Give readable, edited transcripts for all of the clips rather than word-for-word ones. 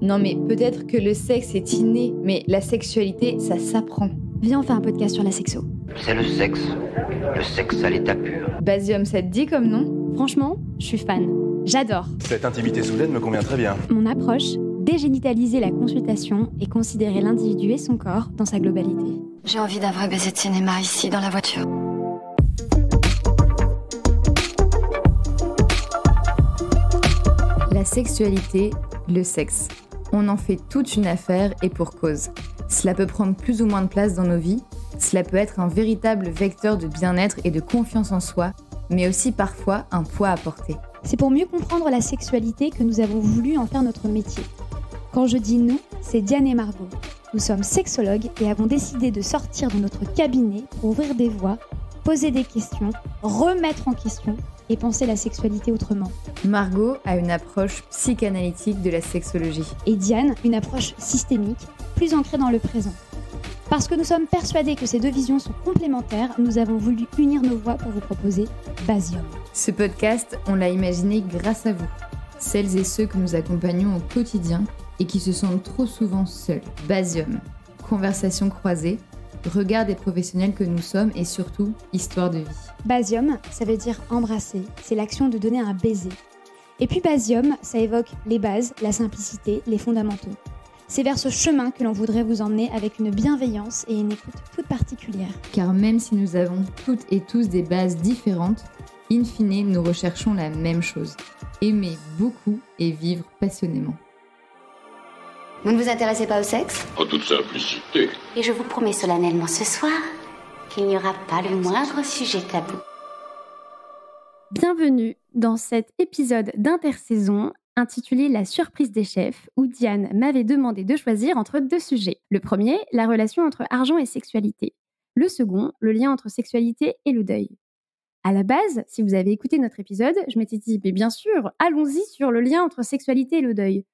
Non mais peut-être que le sexe est inné, mais la sexualité, ça s'apprend. Viens, on fait un podcast sur la sexo. C'est le sexe à l'état pur. Basium, ça te dit comme nom ? Franchement, je suis fan. J'adore. Cette intimité soudaine me convient très bien. Mon approche, dégénitaliser la consultation et considérer l'individu et son corps dans sa globalité. J'ai envie d'un vrai baiser de cinéma ici, dans la voiture. La sexualité, le sexe. On en fait toute une affaire et pour cause. Cela peut prendre plus ou moins de place dans nos vies. Cela peut être un véritable vecteur de bien-être et de confiance en soi, mais aussi parfois un poids à porter. C'est pour mieux comprendre la sexualité que nous avons voulu en faire notre métier. Quand je dis nous, c'est Diane et Margot. Nous sommes sexologues et avons décidé de sortir de notre cabinet pour ouvrir des voies, poser des questions, remettre en question et penser la sexualité autrement. Margot a une approche psychanalytique de la sexologie. Et Diane, une approche systémique, plus ancrée dans le présent. Parce que nous sommes persuadés que ces deux visions sont complémentaires, nous avons voulu unir nos voix pour vous proposer Basium. Ce podcast, on l'a imaginé grâce à vous, celles et ceux que nous accompagnons au quotidien et qui se sentent trop souvent seuls. Basium, conversation croisée, regard des professionnels que nous sommes et surtout, histoire de vie. Basium, ça veut dire embrasser, c'est l'action de donner un baiser. Et puis Basium, ça évoque les bases, la simplicité, les fondamentaux. C'est vers ce chemin que l'on voudrait vous emmener avec une bienveillance et une écoute toute particulière. Car même si nous avons toutes et tous des bases différentes, in fine, nous recherchons la même chose. Aimer beaucoup et vivre passionnément. Vous ne vous intéressez pas au sexe ? En toute simplicité. Et je vous promets solennellement ce soir qu'il n'y aura pas le moindre sujet tabou. Bienvenue dans cet épisode d'intersaison intitulé La surprise des chefs, où Diane m'avait demandé de choisir entre deux sujets. Le premier, la relation entre argent et sexualité. Le second, le lien entre sexualité et le deuil. À la base, si vous avez écouté notre épisode, je m'étais dit, mais bien sûr, allons-y sur le lien entre sexualité et le deuil.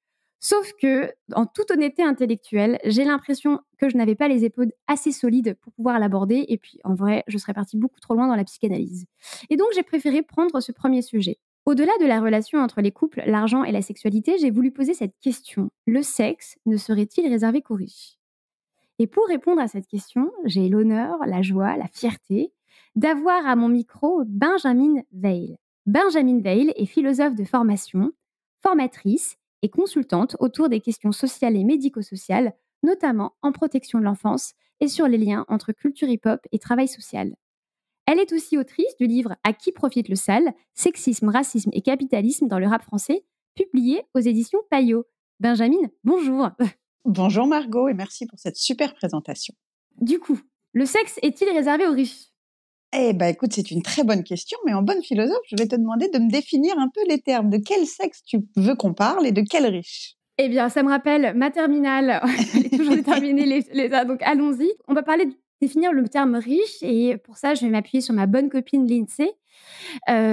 Sauf que, en toute honnêteté intellectuelle, j'ai l'impression que je n'avais pas les épaules assez solides pour pouvoir l'aborder, et puis en vrai, je serais partie beaucoup trop loin dans la psychanalyse. Et donc, j'ai préféré prendre ce premier sujet. Au-delà de la relation entre les couples, l'argent et la sexualité, j'ai voulu poser cette question. Le sexe ne serait-il réservé qu'aux riches ? Et pour répondre à cette question, j'ai l'honneur, la joie, la fierté d'avoir à mon micro Benjamin Veil. Benjamin Veil est philosophe de formation, formatrice et consultante autour des questions sociales et médico-sociales, notamment en protection de l'enfance et sur les liens entre culture hip-hop et travail social. Elle est aussi autrice du livre « À qui profite le sale ? Sexisme, racisme et capitalisme dans le rap français », publié aux éditions Payot. Benjamin, bonjour. Bonjour Margot et merci pour cette super présentation. Du coup, le sexe est-il réservé aux riches ? Eh ben écoute, c'est une très bonne question, mais en bonne philosophe, je vais te demander de me définir un peu les termes. De quel sexe tu veux qu'on parle et de quel riche ? Eh bien, ça me rappelle ma terminale. J'ai toujours déterminé les donc allons-y. On va définir le terme riche et pour ça, je vais m'appuyer sur ma bonne copine l'INSEE.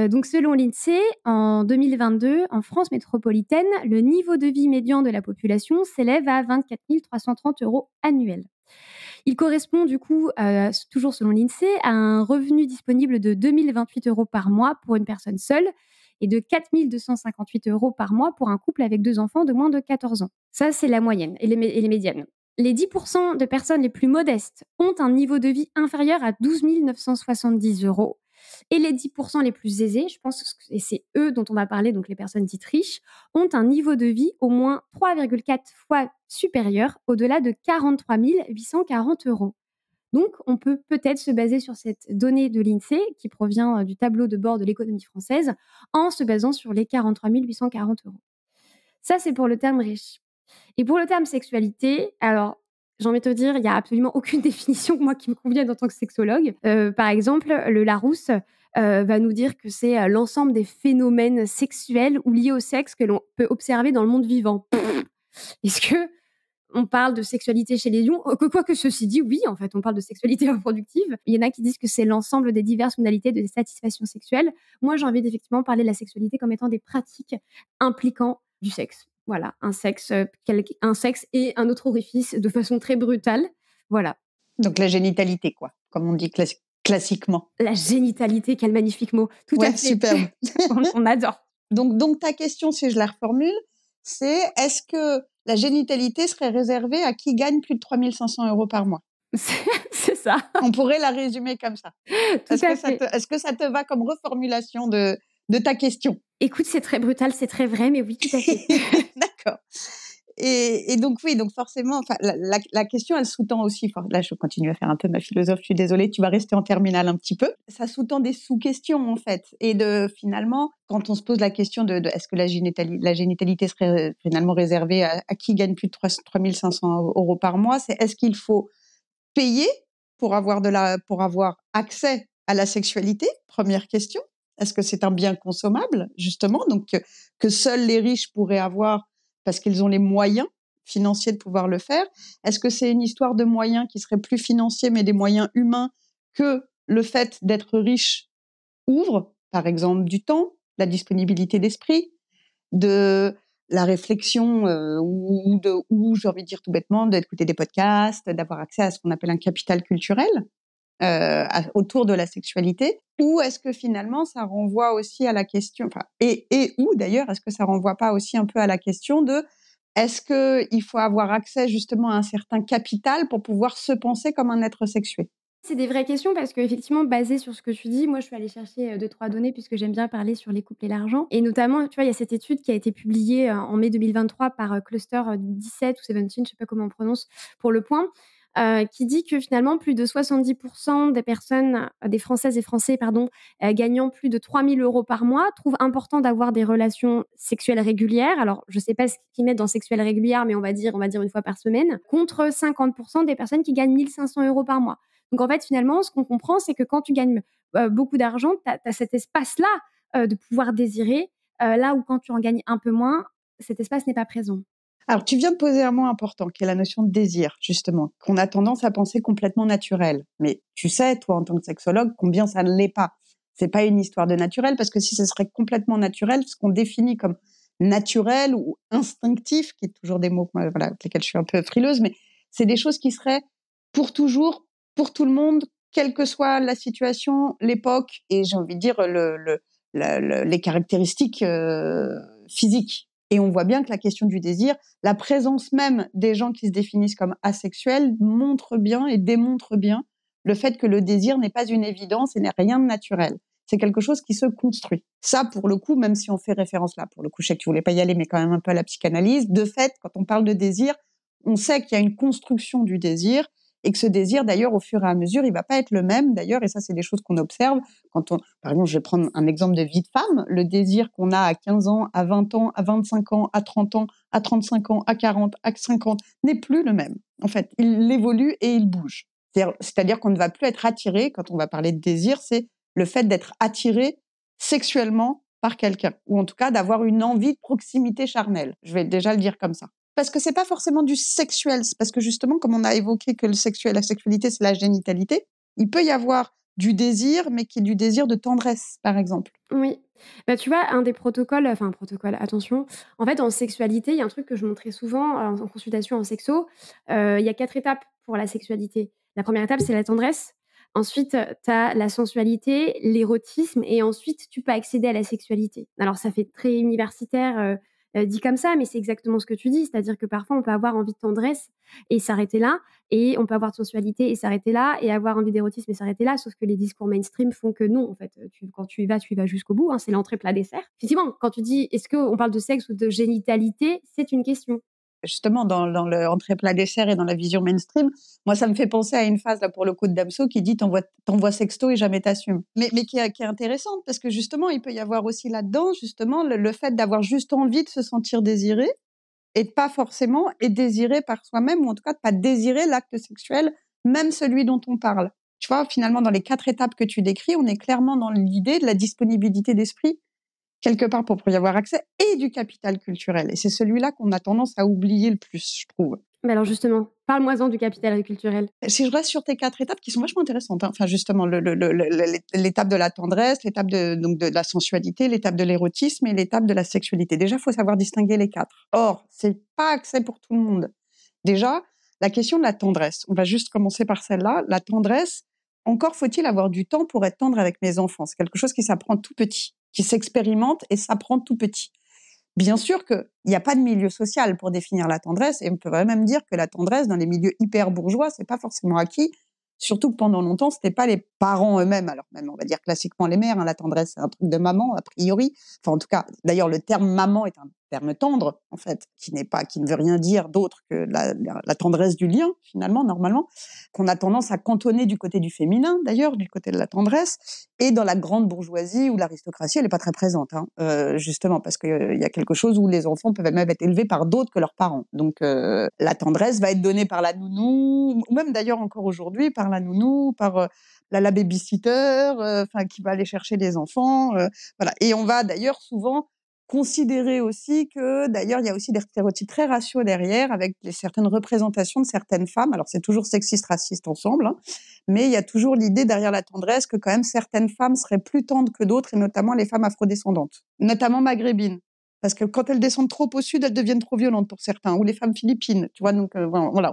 Donc, selon l'INSEE, en 2022, en France métropolitaine, le niveau de vie médian de la population s'élève à 24 330 € annuels. Il correspond du coup, toujours selon l'INSEE, à un revenu disponible de 2 028 € par mois pour une personne seule et de 4 258 € par mois pour un couple avec 2 enfants de moins de 14 ans. Ça, c'est la moyenne et les médianes. Les 10% de personnes les plus modestes ont un niveau de vie inférieur à 12 970 € et les 10% les plus aisés, je pense que c'est eux dont on va parler, donc les personnes dites riches, ont un niveau de vie au moins 3,4 fois supérieur, au-delà de 43 840 €. Donc, on peut peut-être se baser sur cette donnée de l'INSEE, qui provient du tableau de bord de l'économie française, en se basant sur les 43 840 €. Ça, c'est pour le terme riche. Et pour le terme sexualité, alors, j'ai envie de te dire, il n'y a absolument aucune définition moi qui me convienne en tant que sexologue. Par exemple, le Larousse va nous dire que c'est l'ensemble des phénomènes sexuels ou liés au sexe que l'on peut observer dans le monde vivant. Est-ce que on parle de sexualité chez les lions ? Quoique ceci dit, oui, en fait, on parle de sexualité reproductive. Il y en a qui disent que c'est l'ensemble des diverses modalités de satisfaction sexuelle. Moi, j'ai envie d'effectivement parler de la sexualité comme étant des pratiques impliquant du sexe. Voilà, un sexe et un autre orifice de façon très brutale. Voilà. Donc la génitalité, quoi, comme on dit classiquement. La génitalité, quel magnifique mot. Tout à fait. Superbe. on adore. Donc ta question, si je la reformule, c'est est-ce que la génitalité serait réservée à qui gagne plus de 3 500 € par mois? C'est ça. On pourrait la résumer comme ça. Tout à fait. Est-ce que ça te va comme reformulation de ta question? Écoute, c'est très brutal, c'est très vrai, mais oui, tout à fait. D'accord. Et donc oui, donc forcément, enfin, la question, elle sous-tend aussi. Là, je continue à faire un peu ma philosophe. Je suis désolée, tu vas rester en terminale un petit peu. Ça sous-tend des sous-questions en fait. Et finalement, quand on se pose la question de est-ce que la génitalité serait finalement réservée à qui gagne plus de 3 500 € par mois, c'est est-ce qu'il faut payer pour avoir accès à la sexualité? Première question. Est-ce que c'est un bien consommable, justement, donc que seuls les riches pourraient avoir parce qu'ils ont les moyens financiers de pouvoir le faire? Est-ce que c'est une histoire de moyens qui seraient plus financiers, mais des moyens humains que le fait d'être riche ouvre, par exemple, du temps, la disponibilité d'esprit, de la réflexion ou j'ai envie de dire tout bêtement, d'écouter des podcasts, d'avoir accès à ce qu'on appelle un capital culturel autour de la sexualité, ou est-ce que finalement ça renvoie aussi à la question, ou d'ailleurs est-ce que ça renvoie pas aussi un peu à la question de est-ce qu'il faut avoir accès justement à un certain capital pour pouvoir se penser comme un être sexué? C'est des vraies questions parce qu'effectivement, basées sur ce que tu dis, moi, je suis allée chercher 2-3 données puisque j'aime bien parler sur les couples et l'argent. Et notamment, tu vois, il y a cette étude qui a été publiée en mai 2023 par Cluster 17 ou 17, je ne sais pas comment on prononce, pour Le Point, qui dit que finalement, plus de 70% des personnes, des Françaises et Français, gagnant plus de 3 000 € par mois, trouvent important d'avoir des relations sexuelles régulières. Alors, je ne sais pas ce qu'ils mettent dans sexuelles régulières, mais on va dire une fois par semaine, contre 50% des personnes qui gagnent 1 500 € par mois. Donc, en fait, finalement, ce qu'on comprend, c'est que quand tu gagnes beaucoup d'argent, tu as cet espace-là de pouvoir désirer, là où quand tu en gagnes un peu moins, cet espace n'est pas présent. Alors, tu viens de poser un mot important, qui est la notion de désir, justement, qu'on a tendance à penser complètement naturel. Mais tu sais, toi, en tant que sexologue, combien ça ne l'est pas. C'est pas une histoire de naturel, parce que si ce serait complètement naturel, ce qu'on définit comme naturel ou instinctif, qui est toujours des mots avec lesquels je suis un peu frileuse, mais c'est des choses qui seraient pour toujours, pour tout le monde, quelle que soit la situation, l'époque, et j'ai envie de dire les caractéristiques physiques. Et on voit bien que la question du désir, la présence même des gens qui se définissent comme asexuels montre bien et démontre bien le fait que le désir n'est pas une évidence et n'est rien de naturel. C'est quelque chose qui se construit. Ça, pour le coup, même si on fait référence là, pour le coup, je sais que tu voulais pas y aller, mais quand même un peu à la psychanalyse, de fait, quand on parle de désir, on sait qu'il y a une construction du désir et que ce désir, d'ailleurs, au fur et à mesure, il va pas être le même, d'ailleurs, et ça, c'est des choses qu'on observe par exemple, je vais prendre un exemple de vie de femme, le désir qu'on a à 15 ans, à 20 ans, à 25 ans, à 30 ans, à 35 ans, à 40, à 50, n'est plus le même. En fait, il évolue et il bouge. C'est-à-dire qu'on ne va plus être attiré, quand on va parler de désir, c'est le fait d'être attiré sexuellement par quelqu'un, ou en tout cas d'avoir une envie de proximité charnelle. Je vais déjà le dire comme ça. Parce que c'est pas forcément du sexuel, c'est parce que justement, comme on a évoqué que la sexualité, c'est la génitalité, il peut y avoir du désir, mais qui est du désir de tendresse, par exemple. Oui. Tu vois, un protocole, attention. En fait, en sexualité, il y a un truc que je montrais souvent en consultation en sexo. Il y a 4 étapes pour la sexualité. La première étape, c'est la tendresse. Ensuite, tu as la sensualité, l'érotisme, et ensuite, tu peux accéder à la sexualité. Alors, ça fait très universitaire dit comme ça, mais c'est exactement ce que tu dis. C'est-à-dire que parfois, on peut avoir envie de tendresse et s'arrêter là, et on peut avoir de sensualité et s'arrêter là, et avoir envie d'érotisme et s'arrêter là, sauf que les discours mainstream font que non, en fait. Quand tu y vas jusqu'au bout, hein, c'est l'entrée plat dessert. Effectivement, quand tu dis est-ce qu'on parle de sexe ou de génitalité, c'est une question. Justement, dans le entrée plat dessert et dans la vision mainstream, moi, ça me fait penser à une phase, là, pour le coup de Damso, qui dit t'envoies sexto et jamais t'assumes. Mais qui est intéressante, parce que justement, il peut y avoir aussi là-dedans, justement, le fait d'avoir juste envie de se sentir désiré, et de pas forcément être désiré par soi-même, ou en tout cas de pas désirer l'acte sexuel, même celui dont on parle. Tu vois, finalement, dans les 4 étapes que tu décris, on est clairement dans l'idée de la disponibilité d'esprit, quelque part pour y avoir accès, et du capital culturel. Et c'est celui-là qu'on a tendance à oublier le plus, je trouve. Mais alors justement, parle-moi-en du capital culturel. Si je reste sur tes 4 étapes qui sont vachement intéressantes, hein. Enfin, justement, l'étape de la tendresse, l'étape de la sensualité, l'étape de l'érotisme et l'étape de la sexualité. Déjà, il faut savoir distinguer les 4. Or, c'est pas accès pour tout le monde. Déjà, la question de la tendresse. On va juste commencer par celle-là. La tendresse, encore faut-il avoir du temps pour être tendre avec mes enfants. C'est quelque chose qui s'apprend tout petit, qui s'expérimente et s'apprend tout petit. Bien sûr qu'il n'y a pas de milieu social pour définir la tendresse, et on peut même dire que la tendresse, dans les milieux hyper bourgeois, c'est pas forcément acquis. Surtout que pendant longtemps, c'était pas les parents eux-mêmes. Alors même, on va dire classiquement les mères, hein, la tendresse, c'est un truc de maman, a priori. Enfin, en tout cas, d'ailleurs, le terme maman est un terme tendre, en fait, qui ne veut rien dire d'autre que la tendresse du lien, finalement, normalement, qu'on a tendance à cantonner du côté du féminin, d'ailleurs, du côté de la tendresse. Et dans la grande bourgeoisie ou l'aristocratie, elle n'est pas très présente, hein, justement, parce qu'il y a quelque chose où les enfants peuvent même être élevés par d'autres que leurs parents. Donc, la tendresse va être donnée par la nounou, ou même d'ailleurs encore aujourd'hui, par la nounou, par la babysitter, qui va aller chercher les enfants. Voilà. Et on va d'ailleurs souvent considérer aussi que, d'ailleurs, il y a aussi des stéréotypes très raciaux derrière, avec certaines représentations de certaines femmes. Alors, c'est toujours sexiste, raciste ensemble, hein, mais il y a toujours l'idée derrière la tendresse que quand même certaines femmes seraient plus tendres que d'autres, et notamment les femmes afrodescendantes, notamment maghrébines. Parce que quand elles descendent trop au sud, elles deviennent trop violentes pour certains, ou les femmes philippines, tu vois. Donc, voilà,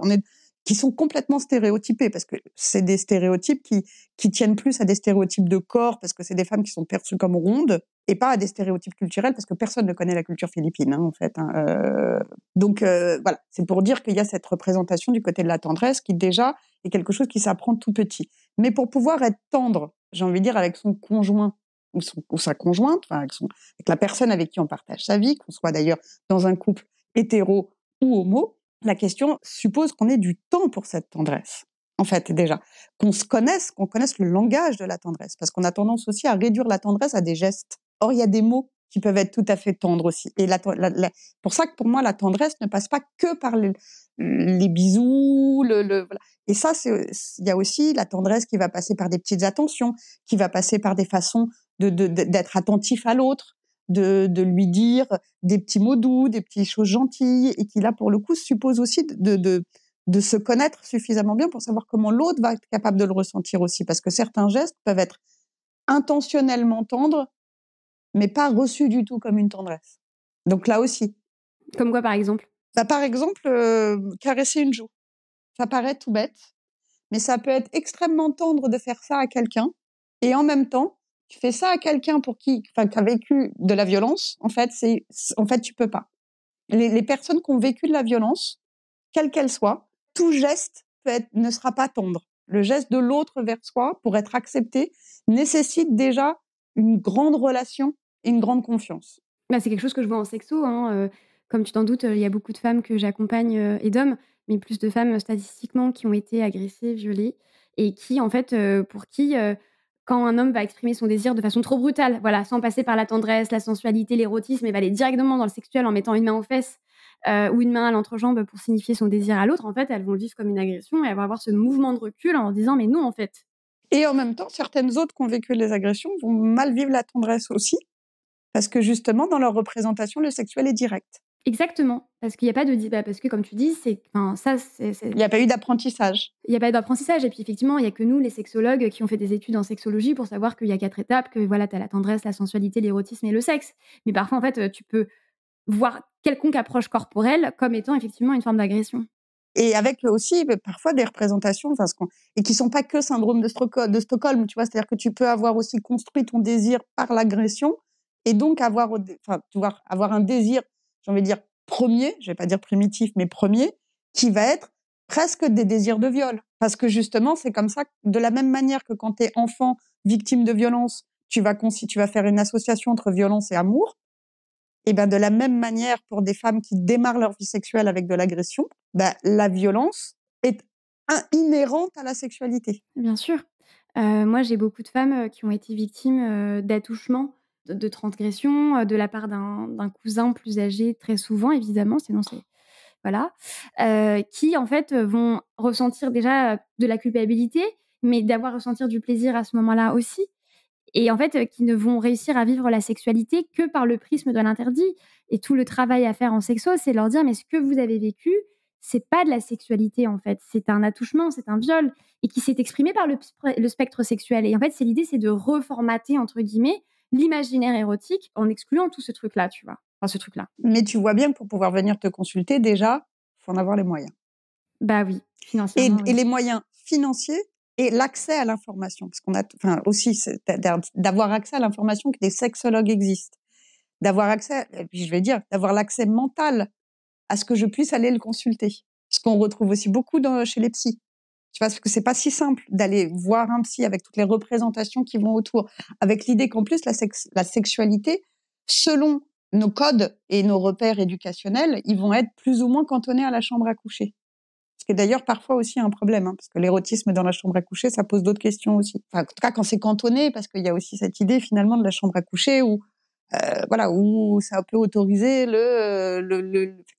qui sont complètement stéréotypés, parce que c'est des stéréotypes qui tiennent plus à des stéréotypes de corps, parce que c'est des femmes qui sont perçues comme rondes, et pas à des stéréotypes culturels, parce que personne ne connaît la culture philippine, hein, en fait. Hein. Donc, voilà, c'est pour dire qu'il y a cette représentation du côté de la tendresse qui, déjà, est quelque chose qui s'apprend tout petit. Mais pour pouvoir être tendre, j'ai envie de dire, avec son conjoint, ou sa conjointe, avec la personne avec qui on partage sa vie, qu'on soit d'ailleurs dans un couple hétéro ou homo, la question suppose qu'on ait du temps pour cette tendresse. En fait, déjà, qu'on connaisse le langage de la tendresse, parce qu'on a tendance aussi à réduire la tendresse à des gestes. Or, il y a des mots qui peuvent être tout à fait tendres aussi. Et pour ça que pour moi, la tendresse ne passe pas que par les bisous, voilà. Et ça, il y a aussi la tendresse qui va passer par des petites attentions, qui va passer par des façons d'être attentif à l'autre, de lui dire des petits mots doux, des petites choses gentilles, et qui là, pour le coup, suppose aussi de se connaître suffisamment bien pour savoir comment l'autre va être capable de le ressentir aussi. Parce que certains gestes peuvent être intentionnellement tendres, mais pas reçus du tout comme une tendresse. Donc là aussi. Comme quoi, par exemple? Par exemple, caresser une joue. Ça paraît tout bête, mais ça peut être extrêmement tendre de faire ça à quelqu'un, et en même temps, tu fais ça à quelqu'un qui a vécu de la violence, en fait, tu peux pas. Les personnes qui ont vécu de la violence, quelle qu'elle soit, tout geste ne sera pas tendre. Le geste de l'autre vers soi, pour être accepté, nécessite déjà une grande relation et une grande confiance. Bah, c'est quelque chose que je vois en sexo, hein, comme tu t'en doutes, il y a beaucoup de femmes que j'accompagne, et d'hommes, mais plus de femmes, statistiquement, qui ont été agressées, violées, et qui, en fait, pour qui, quand un homme va exprimer son désir de façon trop brutale, voilà, sans passer par la tendresse, la sensualité, l'érotisme, et va aller directement dans le sexuel en mettant une main aux fesses, ou une main à l'entrejambe pour signifier son désir à l'autre, en fait, elles vont le vivre comme une agression, et elles vont avoir ce mouvement de recul en disant: «Mais non, en fait». Et en même temps, certaines autres qui ont vécu les agressions vont mal vivre la tendresse aussi, parce que justement, dans leur représentation, le sexuel est direct. Exactement, parce qu'il y a pas de parce que comme tu dis, c'est il n'y a pas eu d'apprentissage. Il y a pas d'apprentissage, et puis effectivement, il y a que nous, les sexologues, qui ont fait des études en sexologie pour savoir qu'il y a 4 étapes, que voilà, tu as la tendresse, la sensualité, l'érotisme et le sexe. Mais parfois, en fait, tu peux voir quelconque approche corporelle comme étant effectivement une forme d'agression. Et avec aussi parfois des représentations, et qui sont pas que syndrome de Stockholm, tu vois, c'est-à-dire que tu peux avoir aussi construit ton désir par l'agression, et donc avoir un désir, j'ai envie de dire premier, je vais pas dire primitif, mais premier, qui va être presque des désirs de viol. Parce que justement, c'est comme ça, de la même manière que quand tu es enfant victime de violence, tu vas faire une association entre violence et amour. Et ben de la même manière, pour des femmes qui démarrent leur vie sexuelle avec de l'agression, la violence est inhérente à la sexualité. Bien sûr. Moi, j'ai beaucoup de femmes qui ont été victimes d'attouchements, de transgressions, de la part d'un cousin plus âgé, très souvent, évidemment, sinon c'est voilà, qui en fait vont ressentir déjà de la culpabilité, mais d'avoir ressentir du plaisir à ce moment-là aussi. Et en fait, qui ne vont réussir à vivre la sexualité que par le prisme de l'interdit. Et tout le travail à faire en sexo, c'est leur dire: «Mais ce que vous avez vécu, c'est pas de la sexualité, en fait. C'est un attouchement, c'est un viol, et qui s'est exprimé par le spectre sexuel». Et en fait, l'idée, c'est de «reformater» entre guillemets l'imaginaire érotique en excluant tout ce truc-là, tu vois? Enfin, ce truc-là. Mais tu vois bien que pour pouvoir venir te consulter, déjà, il faut en avoir les moyens. Bah oui, financièrement, et les moyens financiers et l'accès à l'information. Parce qu'on a, aussi, d'avoir accès à l'information que des sexologues existent. d'avoir accès, et puis je vais dire, d'avoir l'accès mental à ce que je puisse aller le consulter. Ce qu'on retrouve aussi beaucoup chez les psys. Tu vois, parce que c'est pas si simple d'aller voir un psy avec toutes les représentations qui vont autour, avec l'idée qu'en plus la sexualité, selon nos codes et nos repères éducationnels, ils vont être plus ou moins cantonnés à la chambre à coucher. Ce qui est d'ailleurs parfois aussi un problème, parce que l'érotisme dans la chambre à coucher, ça pose d'autres questions aussi. Enfin, en tout cas, quand c'est cantonné, parce qu'il y a aussi cette idée finalement de la chambre à coucher où ça peut autoriser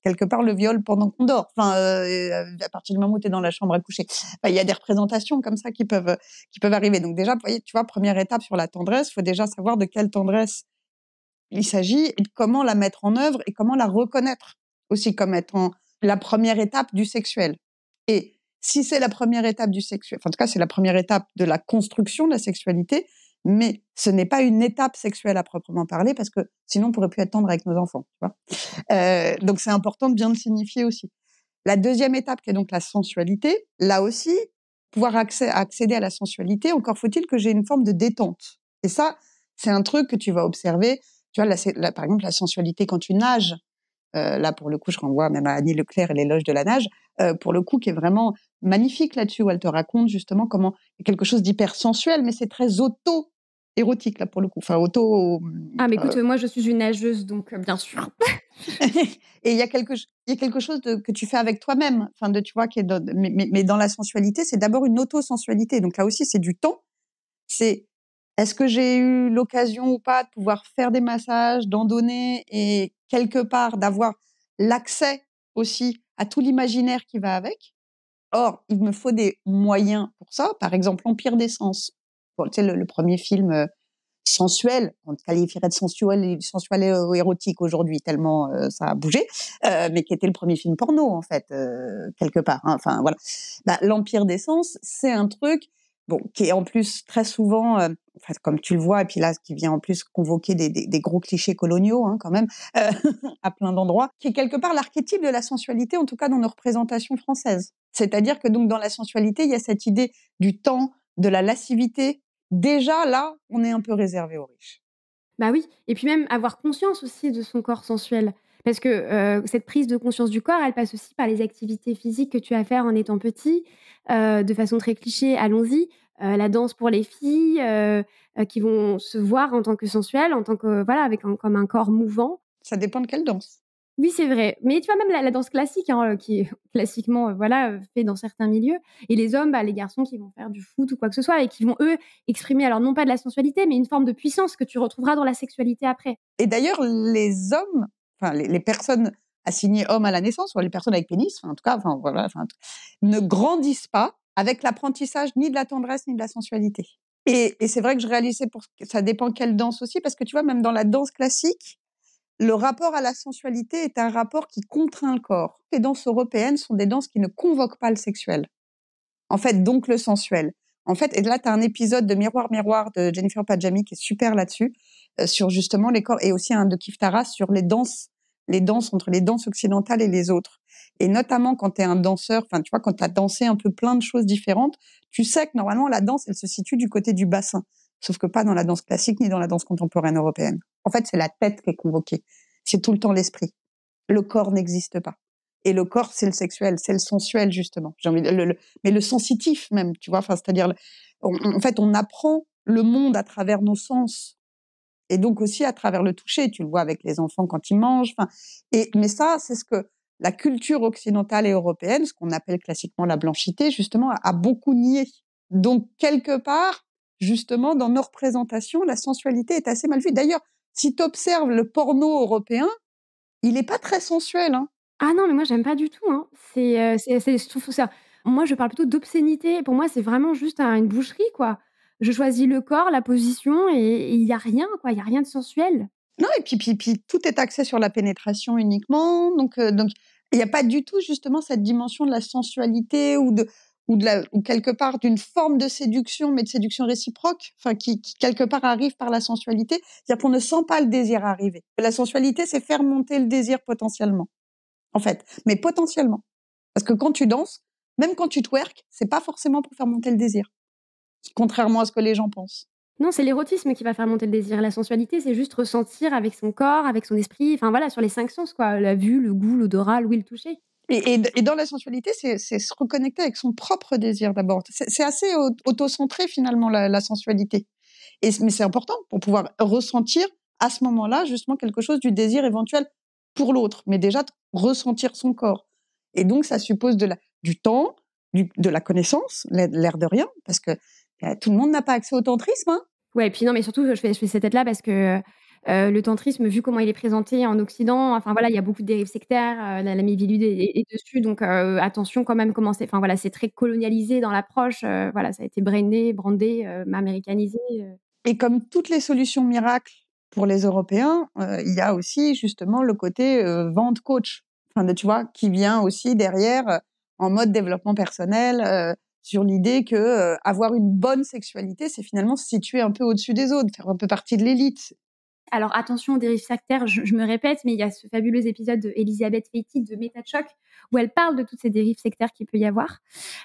quelque part le viol pendant qu'on dort. Enfin, à partir du moment où tu es dans la chambre à coucher, il y a des représentations comme ça qui peuvent arriver. Donc déjà, tu vois, première étape sur la tendresse, il faut déjà savoir de quelle tendresse il s'agit et de comment la mettre en œuvre et comment la reconnaître aussi comme étant la première étape du sexuel. Et si c'est la première étape du sexuel, enfin, en tout cas, c'est la première étape de la construction de la sexualité, mais ce n'est pas une étape sexuelle à proprement parler, parce que sinon on pourrait plus être tendre avec nos enfants. Tu vois, donc c'est important de bien le signifier aussi. La deuxième étape, qui est donc la sensualité, là aussi, pouvoir accéder à la sensualité, encore faut-il que j'ai une forme de détente. Et ça, c'est un truc que tu vas observer. Tu vois, là, par exemple, la sensualité quand tu nages, là, pour le coup, je renvoie même à Annie Leclerc et l'éloge de la nage, pour le coup, qui est vraiment magnifique là-dessus, où elle te raconte justement comment il y a quelque chose d'hyper sensuel, mais c'est très auto-érotique, là, pour le coup. Enfin, Ah, mais écoute, moi, je suis une nageuse, donc bien sûr. Et il y a quelque chose que tu fais avec toi-même, enfin, tu vois, qui est mais dans la sensualité, c'est d'abord une auto-sensualité. Donc là aussi, c'est du temps. C'est est-ce que j'ai eu l'occasion ou pas de pouvoir faire des massages, d'en donner et quelque part d'avoir l'accès aussi à tout l'imaginaire qui va avec. Or, il me faut des moyens pour ça. Par exemple, Empire des Sens. Bon, tu sais, le premier film sensuel, on le qualifierait de sensuel et érotique aujourd'hui, tellement ça a bougé, mais qui était le premier film porno, en fait, quelque part. Hein. Enfin, voilà. L'Empire des Sens, c'est un truc qui est en plus très souvent, comme tu le vois, et puis là, qui vient en plus convoquer des gros clichés coloniaux, hein, quand même, à plein d'endroits, qui est quelque part l'archétype de la sensualité, en tout cas dans nos représentations françaises. C'est-à-dire que donc dans la sensualité, il y a cette idée du temps, de la lascivité. Déjà, là, on est un peu réservé aux riches. Bah oui, et puis même avoir conscience aussi de son corps sensuel. Parce que cette prise de conscience du corps, elle passe aussi par les activités physiques que tu as à faire en étant petit, de façon très cliché, allons-y. La danse pour les filles, qui vont se voir en tant que sensuelles, en tant que avec comme un corps mouvant. Ça dépend de quelle danse. Oui, c'est vrai. Mais tu vois, même la danse classique, hein, qui est classiquement fait dans certains milieux. Et les hommes, les garçons qui vont faire du foot ou quoi que ce soit et qui vont, eux, exprimer, alors non pas de la sensualité, mais une forme de puissance que tu retrouveras dans la sexualité après. Et d'ailleurs, les hommes, enfin les personnes assignées hommes à la naissance, ou les personnes avec pénis, en tout cas, ne grandissent pas avec l'apprentissage ni de la tendresse ni de la sensualité. Et c'est vrai que je réalisais, ça dépend quelle danse aussi, parce que tu vois, même dans la danse classique, le rapport à la sensualité est un rapport qui contraint le corps. Les danses européennes sont des danses qui ne convoquent pas le sexuel. En fait, donc le sensuel. En fait, et là, tu as un épisode de Miroir, Miroir de Jennifer Padjami qui est super là-dessus, sur justement les corps, et aussi un de Kif Taras sur les danses entre les danses occidentales et les autres. Et notamment quand tu es un danseur, enfin, tu vois, quand tu as dansé un peu plein de choses différentes, tu sais que normalement, la danse, elle se situe du côté du bassin. Sauf que pas dans la danse classique ni dans la danse contemporaine européenne. En fait, c'est la tête qui est convoquée. C'est tout le temps l'esprit. Le corps n'existe pas. Et le corps, c'est le sexuel, c'est le sensuel, justement. Mais le sensitif même, tu vois. Enfin, c'est-à-dire, en fait, on apprend le monde à travers nos sens. Et donc aussi à travers le toucher. Tu le vois avec les enfants quand ils mangent. Mais ça, c'est ce que la culture occidentale et européenne, ce qu'on appelle classiquement la blanchité, justement, a beaucoup nié. Donc, quelque part, justement, dans nos représentations, la sensualité est assez mal vue. D'ailleurs, si tu observes le porno européen, il n'est pas très sensuel. Hein. Ah non, mais moi, j'aime pas du tout. Hein. Je trouve ça. Moi, je parle plutôt d'obscénité. Pour moi, c'est vraiment juste une boucherie, quoi. Je choisis le corps, la position, et il y a rien, quoi. Il y a rien de sensuel. Non, et puis tout est axé sur la pénétration uniquement. Donc, il n'y a pas du tout, justement, cette dimension de la sensualité ou quelque part d'une forme de séduction, mais de séduction réciproque, qui quelque part arrive par la sensualité. C'est-à-dire qu'on ne sent pas le désir arriver. La sensualité, c'est faire monter le désir potentiellement, en fait. Mais potentiellement. Parce que quand tu danses, même quand tu twerks, c'est pas forcément pour faire monter le désir. Contrairement à ce que les gens pensent. Non, c'est l'érotisme qui va faire monter le désir. La sensualité, c'est juste ressentir avec son corps, avec son esprit, enfin voilà, sur les 5 sens, quoi. La vue, le goût, l'odorat, l'ouïe, le toucher. Et dans la sensualité, c'est se reconnecter avec son propre désir d'abord. C'est assez autocentré finalement la sensualité. Mais c'est important pour pouvoir ressentir à ce moment-là justement quelque chose du désir éventuel pour l'autre, mais déjà de ressentir son corps. Et donc ça suppose du temps, de la connaissance, l'air de rien, parce que tout le monde n'a pas accès au tantrisme. Hein. Ouais, et puis non, mais surtout, je fais cette tête-là parce que le tantrisme, vu comment il est présenté en Occident, enfin voilà, il y a beaucoup de dérives sectaires, la Mivilude est dessus, donc attention quand même comment c'est. Enfin voilà, c'est très colonialisé dans l'approche, voilà, ça a été brandé, américanisé. Et comme toutes les solutions miracles pour les Européens, il y a aussi justement le côté vente coach, enfin, tu vois, qui vient aussi derrière en mode développement personnel, sur l'idée que avoir une bonne sexualité, c'est finalement se situer un peu au-dessus des autres, faire un peu partie de l'élite. Alors attention aux dérives sectaires, je me répète, mais il y a ce fabuleux épisode d'Elisabeth Feitig de Méta Choc où elle parle de toutes ces dérives sectaires qu'il peut y avoir.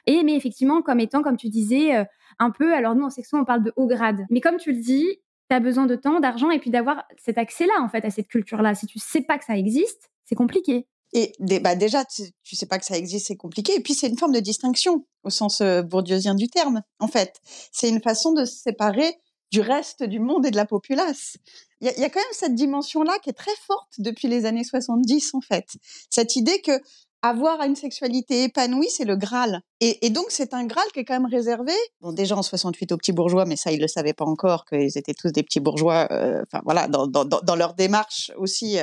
Mais effectivement, comme tu disais, un peu, alors nous en section on parle de haut grade. Mais comme tu le dis, tu as besoin de temps, d'argent et puis d'avoir cet accès-là en fait à cette culture-là. Si tu sais pas que ça existe, c'est compliqué. Et déjà, tu sais pas que ça existe, c'est compliqué. Et puis, c'est une forme de distinction, au sens bourdieusien du terme, en fait. C'est une façon de se séparer du reste du monde et de la populace. Il y a quand même cette dimension-là qui est très forte depuis les années 70, en fait. Cette idée que avoir une sexualité épanouie, c'est le Graal. Et donc, c'est un Graal qui est quand même réservé, bon, déjà en 68 aux petits bourgeois, mais ça, ils le savaient pas encore, qu'ils étaient tous des petits bourgeois, enfin, voilà, dans leur démarche aussi,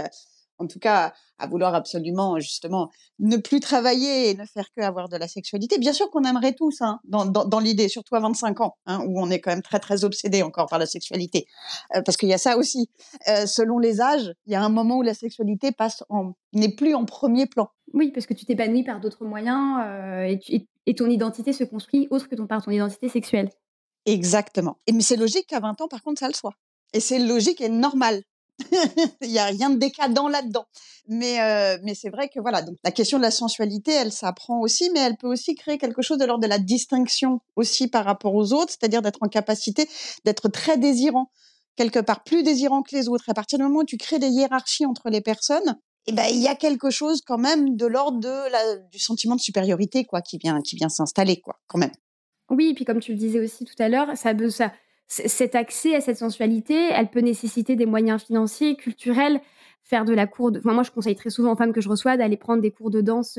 en tout cas, à vouloir absolument, justement, ne plus travailler et ne faire que avoir de la sexualité. Bien sûr qu'on aimerait tous, hein, dans l'idée, surtout à 25 ans, hein, où on est quand même très, très obsédé encore par la sexualité. Parce qu'il y a ça aussi. Selon les âges, il y a un moment où la sexualité n'est plus en premier plan. Oui, parce que tu t'épanouis par d'autres moyens et ton identité se construit autre que par ton identité sexuelle. Exactement. Mais c'est logique qu'à 20 ans, par contre, ça le soit. Et c'est logique et normal. Il y a rien de décadent là-dedans. Mais c'est vrai que voilà, donc la question de la sensualité, elle s'apprend aussi, mais elle peut aussi créer quelque chose de l'ordre de la distinction aussi par rapport aux autres, c'est-à-dire d'être en capacité d'être très désirant, quelque part plus désirant que les autres. Et à partir du moment où tu crées des hiérarchies entre les personnes, il y a quelque chose quand même de l'ordre du sentiment de supériorité, quoi, qui vient s'installer, quoi, quand même. Oui, et puis comme tu le disais aussi tout à l'heure, cet accès à cette sensualité, elle peut nécessiter des moyens financiers, culturels, faire de la cour de... Enfin, moi, je conseille très souvent aux femmes que je reçois d'aller prendre des cours de danse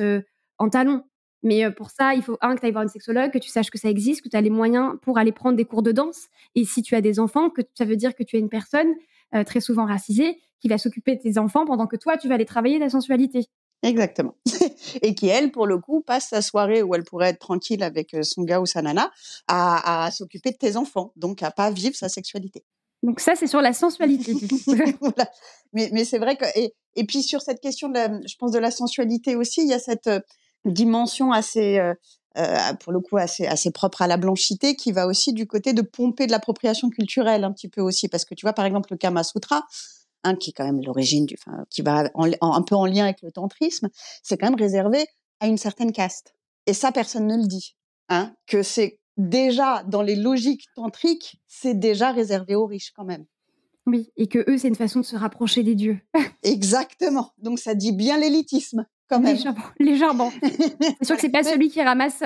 en talons. Mais pour ça, il faut, que tu ailles voir une sexologue, que tu saches que ça existe, que tu as les moyens pour aller prendre des cours de danse. Et si tu as des enfants, que ça veut dire que tu es une personne très souvent racisée qui va s'occuper de tes enfants pendant que toi, tu vas aller travailler ta sensualité. Exactement. Et qui, elle, pour le coup, passe sa soirée où elle pourrait être tranquille avec son gars ou sa nana à s'occuper de tes enfants, donc à pas vivre sa sexualité. Donc ça, c'est sur la sensualité. Voilà. Mais c'est vrai que... Et puis sur cette question, je pense, de la sensualité aussi, il y a cette dimension assez... pour le coup, assez propre à la blanchité, qui va aussi du côté de pomper de l'appropriation culturelle un petit peu aussi. Parce que tu vois, par exemple, le Kama Sutra... qui est quand même l'origine qui va un peu en lien avec le tantrisme, c'est quand même réservé à une certaine caste. Et ça, personne ne le dit. Hein, que c'est déjà, dans les logiques tantriques, c'est déjà réservé aux riches quand même. Oui, et que eux, c'est une façon de se rapprocher des dieux. Exactement. Donc, ça dit bien l'élitisme, quand même. Légèrement. C'est sûr que c'est pas celui qui ramasse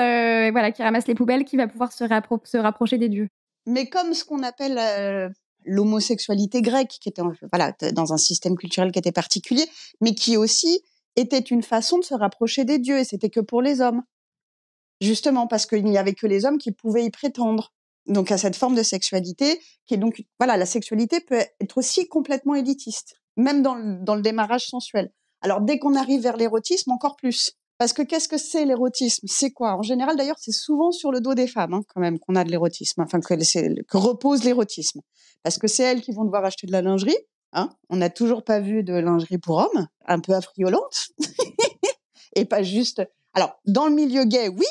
les poubelles qui va pouvoir se rapprocher des dieux. Mais comme ce qu'on appelle... l'homosexualité grecque, qui était dans un système culturel qui était particulier, mais qui aussi était une façon de se rapprocher des dieux, et c'était que pour les hommes. Justement, parce qu'il n'y avait que les hommes qui pouvaient y prétendre. Donc, à cette forme de sexualité, qui est donc, voilà, la sexualité peut être aussi complètement élitiste, même dans le démarrage sensuel. Alors, dès qu'on arrive vers l'érotisme, encore plus. Parce que qu'est-ce que c'est l'érotisme? C'est quoi? En général, d'ailleurs, c'est souvent sur le dos des femmes, hein, quand même, qu'on a de l'érotisme, enfin, que repose l'érotisme. Parce que c'est elles qui vont devoir acheter de la lingerie. Hein. On n'a toujours pas vu de lingerie pour hommes, un peu affriolante. Et pas juste... Alors, dans le milieu gay, oui,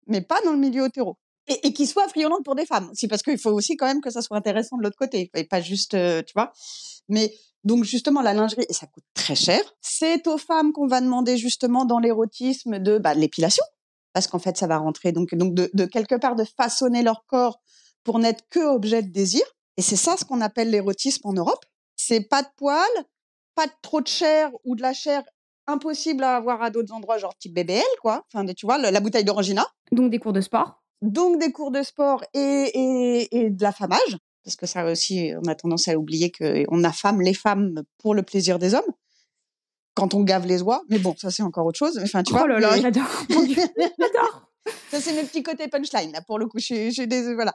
mais pas dans le milieu hétéro. Et qui soit affriolante pour des femmes. C'est parce qu'il faut aussi quand même que ça soit intéressant de l'autre côté. Et pas juste, tu vois. Mais donc, justement, la lingerie, et ça coûte très cher. C'est aux femmes qu'on va demander, justement, dans l'érotisme, de l'épilation. Parce qu'en fait, ça va rentrer. Donc de quelque part, de façonner leur corps pour n'être que objet de désir. Et c'est ça ce qu'on appelle l'érotisme en Europe. C'est pas de poils, pas de trop de chair ou de la chair impossible à avoir à d'autres endroits, genre type BBL, quoi. Enfin, tu vois, la bouteille d'Orangina. Donc des cours de sport. Donc des cours de sport et de l'affamage. Parce que ça aussi, on a tendance à oublier qu'on affame les femmes pour le plaisir des hommes. Quand on gave les oies. Mais bon, ça, c'est encore autre chose. Enfin, tu vois, là là, j'adore. Mon Dieu, j'adore. Ça, c'est mes petits côtés punchline, là, pour le coup. Voilà.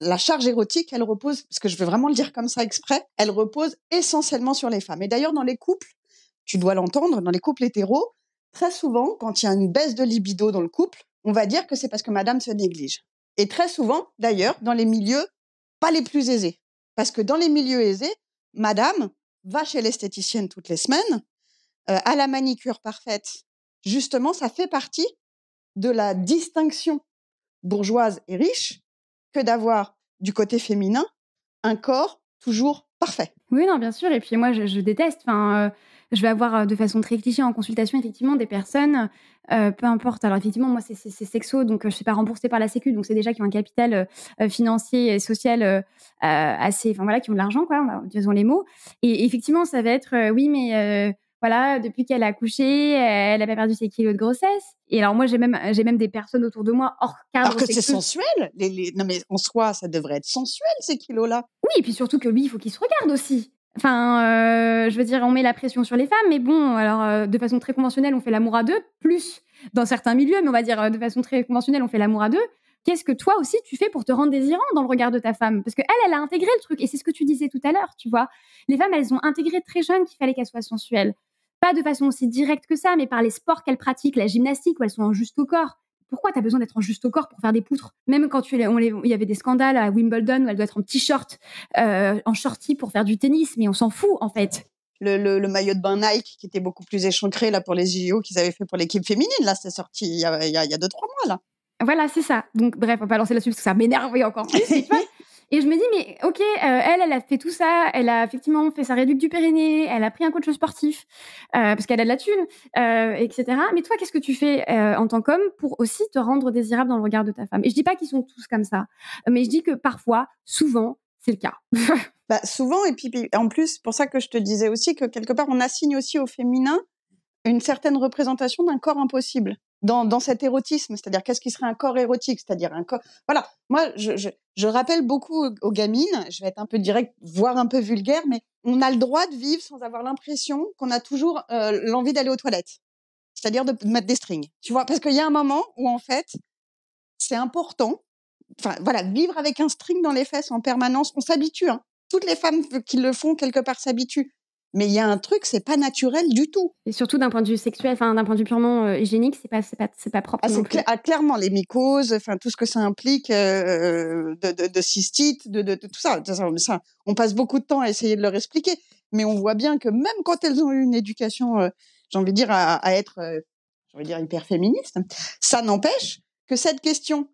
La charge érotique, elle repose, parce que je veux vraiment le dire comme ça exprès, elle repose essentiellement sur les femmes. Et d'ailleurs, dans les couples, tu dois l'entendre, dans les couples hétéros, très souvent, quand il y a une baisse de libido dans le couple, on va dire que c'est parce que madame se néglige. Et très souvent, d'ailleurs, dans les milieux pas les plus aisés. Parce que dans les milieux aisés, madame va chez l'esthéticienne toutes les semaines, à la manicure parfaite. Justement, ça fait partie de la distinction bourgeoise et riche que d'avoir, du côté féminin, un corps toujours parfait. Oui, non, bien sûr. Et puis moi, je déteste. Enfin, je vais avoir de façon très cliché en consultation, effectivement, des personnes, peu importe. Alors, effectivement, moi, c'est sexo, donc je ne suis pas remboursée par la Sécu. Donc, c'est déjà qui ont un capital financier et social assez... Enfin, voilà, qui ont de l'argent, quoi, disons les mots. Et effectivement, ça va être, oui, mais... voilà, depuis qu'elle a accouché, elle n'a pas perdu ses kilos de grossesse. Et alors moi, j'ai même des personnes autour de moi hors cadre. Alors que c'est sensuel. Non mais en soi, ça devrait être sensuel, ces kilos-là. Oui, et puis surtout que lui, il faut qu'il se regarde aussi. Enfin, je veux dire, on met la pression sur les femmes, mais bon, alors de façon très conventionnelle, on fait l'amour à deux, plus dans certains milieux, mais on va dire de façon très conventionnelle, on fait l'amour à deux. Qu'est-ce que toi aussi tu fais pour te rendre désirant dans le regard de ta femme? Parce qu'elle a intégré le truc, et c'est ce que tu disais tout à l'heure, tu vois. Les femmes, elles ont intégré très jeunes qu'il fallait qu'elles soient sensuelles. Pas de façon aussi directe que ça, mais par les sports qu'elles pratiquent, la gymnastique, où elles sont en juste au corps. Pourquoi tu as besoin d'être en juste au corps pour faire des poutres? Même quand il y avait des scandales à Wimbledon où elle doit être en petit short, en shorty pour faire du tennis, mais on s'en fout en fait. Le maillot de bain Nike qui était beaucoup plus échancré là pour les JO qu'ils avaient fait pour l'équipe féminine, là c'est sorti il y a 2-3 mois là. Voilà, c'est ça. Donc bref, on va pas lancer là-dessus parce que ça m'énerve encore plus. Tu vois. Et je me dis, mais ok, elle a fait tout ça, elle a effectivement fait sa réduc du périnée, elle a pris un coach sportif, parce qu'elle a de la thune, etc. Mais toi, qu'est-ce que tu fais en tant qu'homme pour aussi te rendre désirable dans le regard de ta femme? Et je dis pas qu'ils sont tous comme ça, mais je dis que parfois, souvent, c'est le cas. Bah, souvent, et puis en plus, c'est pour ça que je te disais aussi que quelque part, on assigne aussi au féminin une certaine représentation d'un corps impossible. Dans cet érotisme, c'est-à-dire qu'est-ce qui serait un corps érotique, c'est-à-dire un corps... Voilà, moi, je rappelle beaucoup aux gamines, je vais être un peu directe, voire un peu vulgaire, mais on a le droit de vivre sans avoir l'impression qu'on a toujours l'envie d'aller aux toilettes, c'est-à-dire de mettre des strings, tu vois, parce qu'il y a un moment où, en fait, c'est important, enfin, voilà, vivre avec un string dans les fesses en permanence, on s'habitue, hein. Toutes les femmes qui le font, quelque part, s'habituent. Mais il y a un truc, c'est pas naturel du tout. Et surtout d'un point de vue sexuel, enfin d'un point de vue purement hygiénique, c'est pas propre. Clairement, les mycoses, enfin tout ce que ça implique de cystite, de tout ça, on passe beaucoup de temps à essayer de leur expliquer, mais on voit bien que même quand elles ont eu une éducation, j'ai envie de dire à être, j'ai envie de dire hyper féministe, ça n'empêche que cette question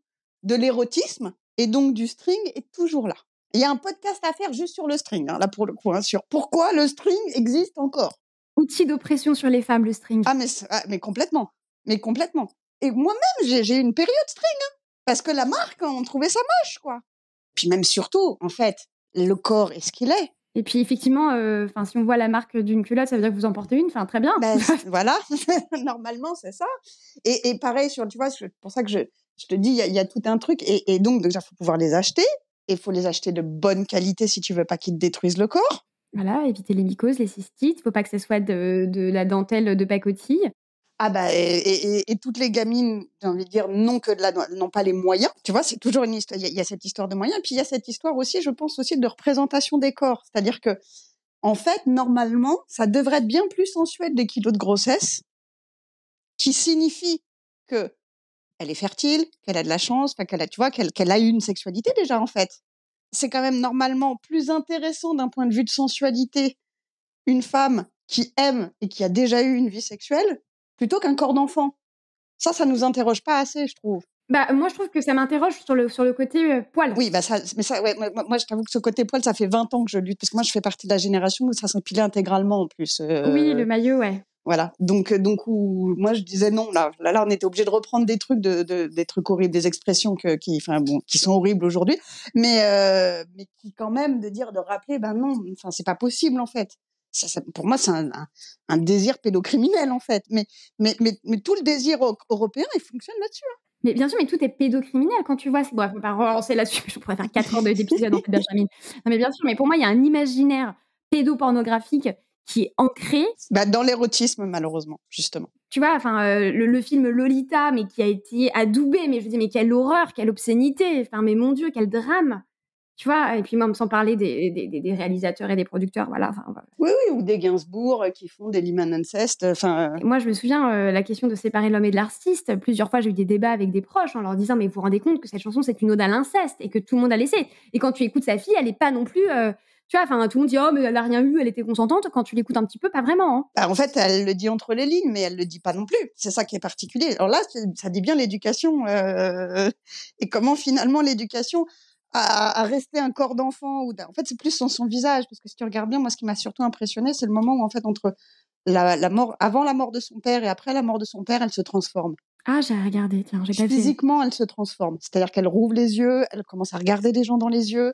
de l'érotisme et donc du string est toujours là. Il y a un podcast à faire juste sur le string, hein, là pour le coup, hein, sur pourquoi le string existe encore. Outil d'oppression sur les femmes, le string. Mais complètement. Et moi-même, j'ai eu une période string, hein, parce que la marque, on trouvait ça moche, quoi. Puis même surtout, en fait, le corps est ce qu'il est. Et puis effectivement, si on voit la marque d'une culotte, ça veut dire que vous en portez une, très bien. Ben, voilà, normalement, c'est ça. Et pareil, tu vois, c'est pour ça que je te dis, il y a tout un truc. Et donc, déjà, il faut pouvoir les acheter. Et il faut les acheter de bonne qualité si tu veux pas qu'ils te détruisent le corps. Voilà, éviter les mycoses, les cystites. Il faut pas que ce soit de la dentelle de pacotille. Ah bah, et toutes les gamines, j'ai envie de dire, n'ont pas les moyens. Tu vois, c'est toujours une histoire. Il y a cette histoire de moyens. Puis il y a cette histoire aussi, je pense aussi, de représentation des corps. C'est-à-dire que, en fait, normalement, ça devrait être bien plus sensuel des kilos de grossesse, qui signifie que elle est fertile, qu'elle a de la chance, qu'elle a eu une sexualité déjà, en fait. C'est quand même normalement plus intéressant d'un point de vue de sensualité, une femme qui aime et qui a déjà eu une vie sexuelle, plutôt qu'un corps d'enfant. Ça nous interroge pas assez, je trouve. Bah, moi, je trouve que ça m'interroge sur le côté poil. Oui, moi, je t'avoue que ce côté poil, ça fait 20 ans que je lutte, parce que moi, je fais partie de la génération où ça s'empilait intégralement, en plus. Oui, le maillot, ouais. Voilà. Donc moi je disais non. Là, on était obligé de reprendre des trucs, des trucs horribles, des expressions qui sont horribles aujourd'hui, mais qui quand même de rappeler, ben non, enfin c'est pas possible en fait. Ça, pour moi, c'est un désir pédocriminel en fait. Mais tout le désir européen, il fonctionne là-dessus. Hein. Mais bien sûr, mais tout est pédocriminel quand tu vois. Bref, on va pas relancer là-dessus. Je pourrais faire 4 heures d'épisode en fait, Benjamin. Non, mais bien sûr, mais pour moi, il y a un imaginaire pédopornographique qui est ancré. Dans l'érotisme, malheureusement, justement. Tu vois, le film Lolita, mais qui a été adoubé, mais je dis, mais quelle horreur, quelle obscénité, enfin, mais mon Dieu, quel drame. Tu vois, et puis même sans parler des réalisateurs et des producteurs, voilà. Oui, ou des Gainsbourg qui font des Liman Incest. Moi, je me souviens, la question de séparer l'homme et de l'artiste, plusieurs fois, j'ai eu des débats avec des proches en leur disant, mais vous vous rendez compte que cette chanson, c'est une ode à l'inceste et que tout le monde a laissé. Et quand tu écoutes sa fille, elle n'est pas non plus... tu vois, tout le monde dit, oh, mais elle n'a rien eu, elle était consentante. Quand tu l'écoutes un petit peu, pas vraiment. Hein. En fait, elle le dit entre les lignes, mais elle le dit pas non plus. C'est ça qui est particulier. Alors là, ça dit bien l'éducation et comment finalement l'éducation a resté un corps d'enfant. En fait, c'est plus son visage, parce que si tu regardes bien, moi, ce qui m'a surtout impressionné, c'est le moment où en fait entre la mort, avant la mort de son père et après la mort de son père, elle se transforme. Ah, j'ai regardé, tiens, j'ai pas vu. Physiquement, elle se transforme. C'est-à-dire qu'elle rouvre les yeux, elle commence à regarder les gens dans les yeux.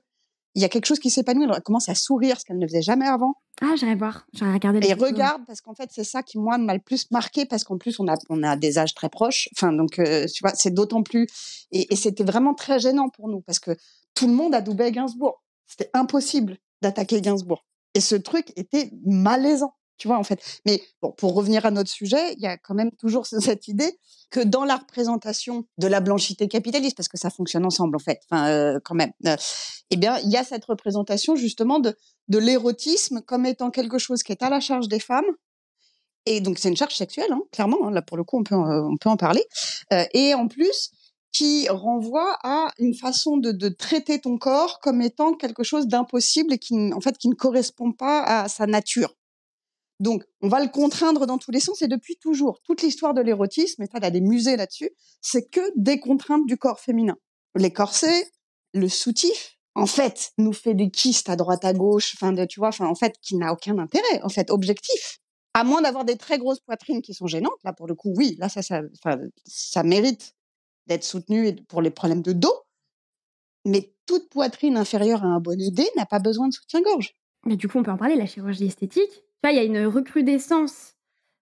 Il y a quelque chose qui s'épanouit, elle commence à sourire, ce qu'elle ne faisait jamais avant. Ah, j'irai voir, j'aurais regardé. Et regarde, parce qu'en fait, c'est ça qui, moi, m'a le plus marqué, parce qu'en plus, on a des âges très proches. Enfin, donc, tu vois, c'est d'autant plus... Et c'était vraiment très gênant pour nous, parce que tout le monde adoubait Gainsbourg. C'était impossible d'attaquer Gainsbourg. Et ce truc était malaisant, tu vois, en fait. Mais bon, pour revenir à notre sujet, il y a quand même toujours cette idée que dans la représentation de la blanchité capitaliste, parce que ça fonctionne ensemble, en fait, quand même, eh bien, il y a cette représentation, justement, de l'érotisme comme étant quelque chose qui est à la charge des femmes. Et donc, c'est une charge sexuelle, hein, clairement. Hein, là, pour le coup, on peut en parler. Et en plus, qui renvoie à une façon de traiter ton corps comme étant quelque chose d'impossible et qui ne correspond pas à sa nature. Donc, on va le contraindre dans tous les sens et depuis toujours. Toute l'histoire de l'érotisme, et ça, il y a des musées là-dessus, c'est que des contraintes du corps féminin. Les corsets, le soutif, en fait, nous fait des kystes à droite, à gauche, tu vois, en fait, qui n'a aucun intérêt, en fait, objectif. À moins d'avoir des très grosses poitrines qui sont gênantes, là, pour le coup, oui, là, ça mérite d'être soutenu pour les problèmes de dos. Mais toute poitrine inférieure à un bonnet D n'a pas besoin de soutien-gorge. Mais du coup, on peut en parler, la chirurgie esthétique. Tu vois, il y a une recrudescence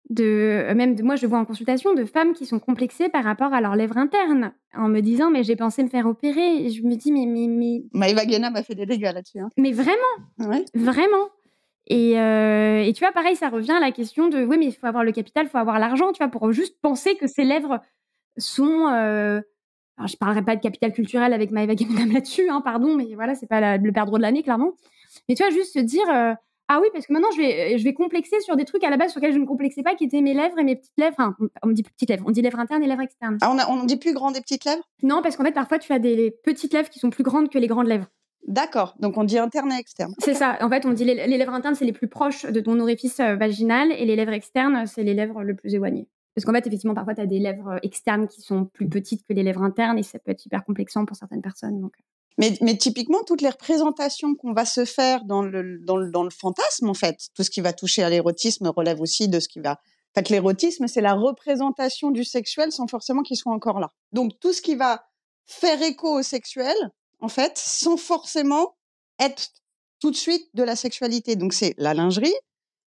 moi, je vois en consultation de femmes qui sont complexées par rapport à leurs lèvres internes, en me disant, mais j'ai pensé me faire opérer. Et je me dis, mais... Maëva Guéna m'a fait des dégâts là-dessus. Hein. Mais vraiment, ouais. Vraiment. Et tu vois, pareil, ça revient à la question de, oui, mais il faut avoir le capital, il faut avoir l'argent, tu vois, pour juste penser que ces lèvres sont... Alors, je parlerai pas de capital culturel avec Maëva Guéna là-dessus, hein, pardon, mais voilà, c'est pas le perdreau de l'année, clairement. Mais tu vois, juste se dire... ah oui, parce que maintenant, je vais complexer sur des trucs à la base sur lesquels je ne complexais pas, qui étaient mes lèvres et mes petites lèvres. Enfin, on me dit petites lèvres, on dit lèvres internes et lèvres externes. Ah, on dit plus grandes et petites lèvres ? Non, parce qu'en fait, parfois, tu as des petites lèvres qui sont plus grandes que les grandes lèvres. D'accord, donc on dit interne et externe. C'est ça, en fait, on dit les lèvres internes, c'est les plus proches de ton orifice vaginal, et les lèvres externes, c'est les lèvres le plus éloignées. Parce qu'en fait, effectivement, parfois, tu as des lèvres externes qui sont plus petites que les lèvres internes, et ça peut être super complexant pour certaines personnes. Donc... Mais typiquement, toutes les représentations qu'on va se faire dans le fantasme, en fait, tout ce qui va toucher à l'érotisme relève aussi de ce qui va... En fait, l'érotisme, c'est la représentation du sexuel sans forcément qu'il soit encore là. Donc, tout ce qui va faire écho au sexuel, en fait, sans forcément être tout de suite de la sexualité. Donc, c'est la lingerie,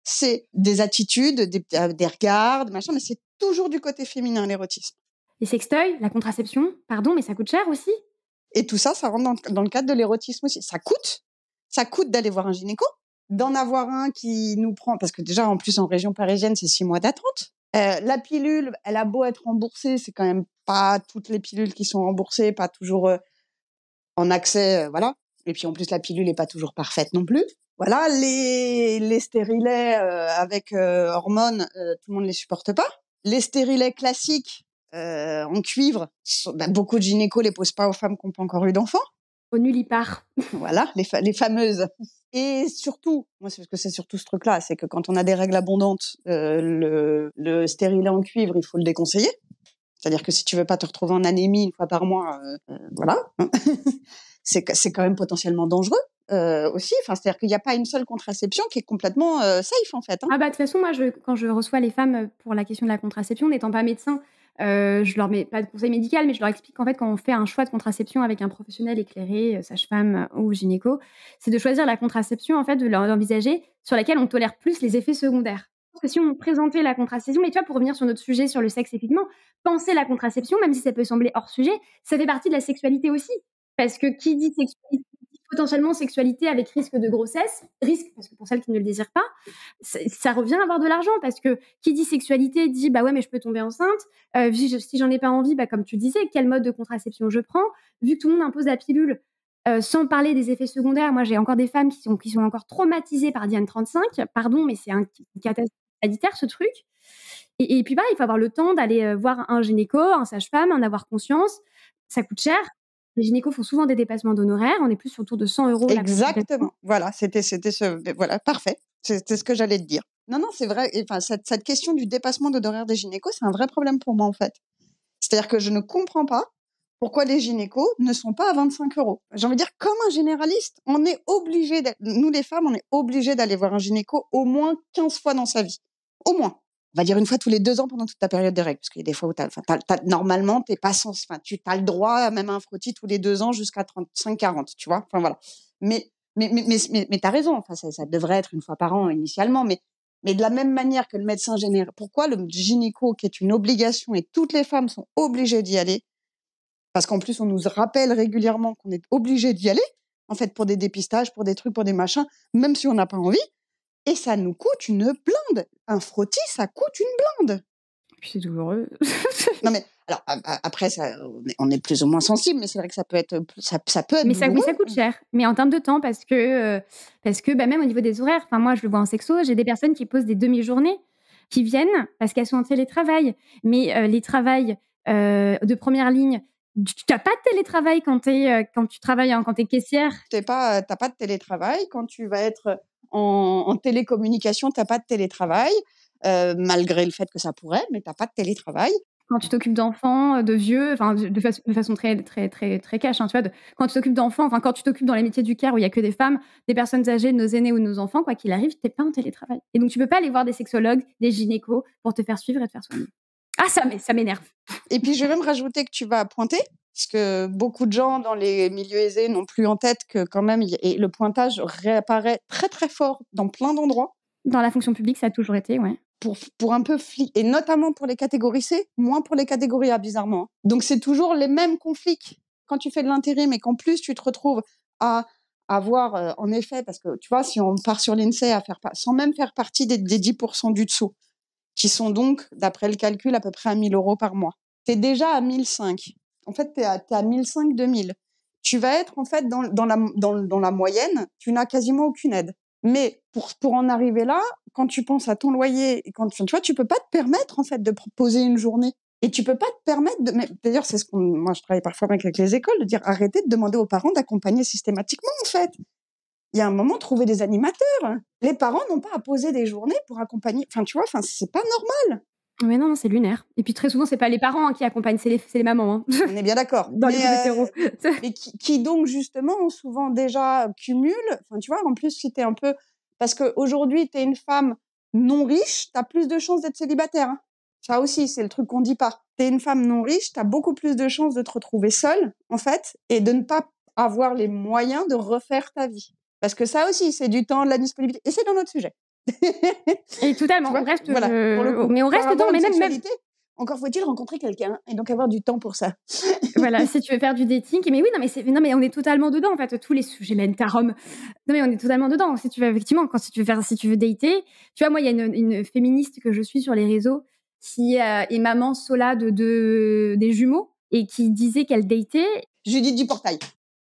c'est des attitudes, des regards, machin, mais c'est toujours du côté féminin, l'érotisme. Les sextoys, la contraception, pardon, mais ça coûte cher aussi. Et tout ça, ça rentre dans le cadre de l'érotisme aussi. Ça coûte d'aller voir un gynéco, d'en avoir un qui nous prend, parce que déjà, en plus, en région parisienne, c'est 6 mois d'attente. La pilule, elle a beau être remboursée, c'est quand même pas toutes les pilules qui sont remboursées, pas toujours en accès, voilà. Et puis, en plus, la pilule est pas toujours parfaite non plus. Voilà, les stérilets avec hormones, tout le monde les supporte pas. Les stérilets classiques, en cuivre, beaucoup de gynécos les posent pas aux femmes qui n'ont pas encore eu d'enfants. Au nullipare. Voilà, les fameuses. Et surtout, moi, parce que c'est surtout ce truc-là, c'est que quand on a des règles abondantes, le stérilet en cuivre, il faut le déconseiller. C'est-à-dire que si tu veux pas te retrouver en anémie une fois par mois, voilà, c'est quand même potentiellement dangereux. aussi. Enfin, c'est-à-dire qu'il n'y a pas une seule contraception qui est complètement safe, en fait. Hein. Ah bah, de toute façon, moi, quand je reçois les femmes pour la question de la contraception, n'étant pas médecin, je leur mets pas de conseil médical, mais je leur explique qu'en fait, quand on fait un choix de contraception avec un professionnel éclairé, sage-femme ou gynéco, c'est de choisir la contraception, en fait, de l'envisager sur laquelle on tolère plus les effets secondaires. Parce que si on présentait la contraception, mais tu vois, pour revenir sur notre sujet, sur le sexe, effectivement, penser la contraception, même si ça peut sembler hors sujet, ça fait partie de la sexualité aussi. Parce que qui dit sexualité, potentiellement sexualité avec risque de grossesse, risque, parce que pour celles qui ne le désirent pas, ça revient à avoir de l'argent, parce que qui dit sexualité dit, bah ouais, mais je peux tomber enceinte, si j'en ai pas envie, bah comme tu disais, quel mode de contraception je prends, vu que tout le monde impose la pilule, sans parler des effets secondaires. Moi, j'ai encore des femmes qui sont encore traumatisées par Diane 35, pardon, mais c'est une catastrophe sanitaire, ce truc. Et puis, il faut avoir le temps d'aller voir un gynéco, un sage-femme, en avoir conscience. Ça coûte cher. Les gynécos font souvent des dépassements d'honoraires. On est plus autour de 100 €. Exactement. Voilà, voilà, parfait. C'était ce que j'allais te dire. Non, c'est vrai. Enfin, cette question du dépassement d'honoraires des gynécos, c'est un vrai problème pour moi, en fait. C'est-à-dire que je ne comprends pas pourquoi les gynécos ne sont pas à 25 €. J'ai envie de dire, comme un généraliste, on est obligé, nous les femmes, on est obligé d'aller voir un gynéco au moins 15 fois dans sa vie. Au moins. On va dire une fois tous les 2 ans pendant toute ta période des règles. Parce qu'il y a des fois où normalement, tu as le droit à même un frottis tous les 2 ans jusqu'à 35, 40, tu vois. Enfin, voilà. Mais t'as raison. Enfin, ça devrait être une fois par an initialement. Mais de la même manière que le médecin général, pourquoi le gynéco, qui est une obligation et toutes les femmes sont obligées d'y aller? Parce qu'en plus, on nous rappelle régulièrement qu'on est obligé d'y aller. En fait, pour des dépistages, pour des trucs, pour des machins, même si on n'a pas envie. Et ça nous coûte une blinde. Un frottis, ça coûte une blinde. Puis c'est douloureux. Non, mais alors, après, on est plus ou moins sensible, mais c'est vrai que ça peut être mais ça douloureux. coûte cher. Mais en termes de temps, parce que même au niveau des horaires, moi, je le vois en sexo, j'ai des personnes qui posent des demi-journées, qui viennent parce qu'elles sont en télétravail. Mais les travails de première ligne, tu n'as pas de télétravail quand tu travailles, quand tu es caissière. Tu n'as pas de télétravail. Quand tu vas être en télécommunication, tu n'as pas de télétravail, malgré le fait que ça pourrait, mais tu n'as pas de télétravail. Quand tu t'occupes d'enfants, de vieux, de façon très, très, très, très cash, tu vois, quand tu t'occupes d'enfants, quand tu t'occupes dans les métiers du care où il n'y a que des femmes, des personnes âgées, nos aînés ou nos enfants, quoi qu'il arrive, tu n'es pas en télétravail. Et donc, tu ne peux pas aller voir des sexologues, des gynécos pour te faire suivre et te faire soigner. Ah, ça m'énerve. Et puis, je vais même rajouter que tu vas pointer, parce que beaucoup de gens dans les milieux aisés n'ont plus en tête que quand même, et le pointage réapparaît très, très fort dans plein d'endroits. Dans la fonction publique, ça a toujours été, ouais. Pour un peu et notamment pour les catégories C, moins pour les catégories A, bizarrement. Donc, c'est toujours les mêmes conflits. Quand tu fais de l'intérim et qu'en plus, tu te retrouves à avoir, en effet, parce que tu vois, si on part sur l'INSEE, sans même faire partie des 10% du dessous, qui sont donc, d'après le calcul, à peu près à 1 000 € par mois. Tu es déjà à 1 500. En fait, tu es à 1 500, 2 000. Tu vas être, en fait, dans la moyenne, tu n'as quasiment aucune aide. Mais pour en arriver là, quand tu penses à ton loyer, et tu vois, tu peux pas te permettre, en fait, de proposer une journée. Et tu peux pas te permettre d'ailleurs, c'est moi, je travaille parfois avec les écoles, de dire arrêtez de demander aux parents d'accompagner systématiquement, en fait. Il y a un moment, trouver des animateurs. Les parents n'ont pas à poser des journées pour accompagner. Enfin, tu vois, c'est pas normal. Mais non, c'est lunaire. Et puis très souvent, c'est pas les parents qui accompagnent, c'est les mamans. Hein. On est bien d'accord. Dans les hétéros. Mais qui donc, justement, souvent déjà cumulent. Enfin, tu vois, en plus, si t'es un peu... Parce qu'aujourd'hui, t'es une femme non riche, t'as plus de chances d'être célibataire. Hein. Ça aussi, c'est le truc qu'on dit pas. T'es une femme non riche, t'as beaucoup plus de chances de te retrouver seule, en fait, et de ne pas avoir les moyens de refaire ta vie. Parce que ça aussi, c'est du temps, de la disponibilité. Et c'est dans notre sujet. Et totalement, on reste, voilà, mais on reste dedans, mais même. Encore faut-il rencontrer quelqu'un et donc avoir du temps pour ça. Voilà, si tu veux faire du dating, mais oui, non, mais on est totalement dedans en fait. Tous les sujets mènent à Rome. Non, mais on est totalement dedans. Si tu veux effectivement, si tu veux dater, tu vois, moi, il y a une féministe que je suis sur les réseaux qui est maman sola des jumeaux et qui disait qu'elle datait. Judith Duportail.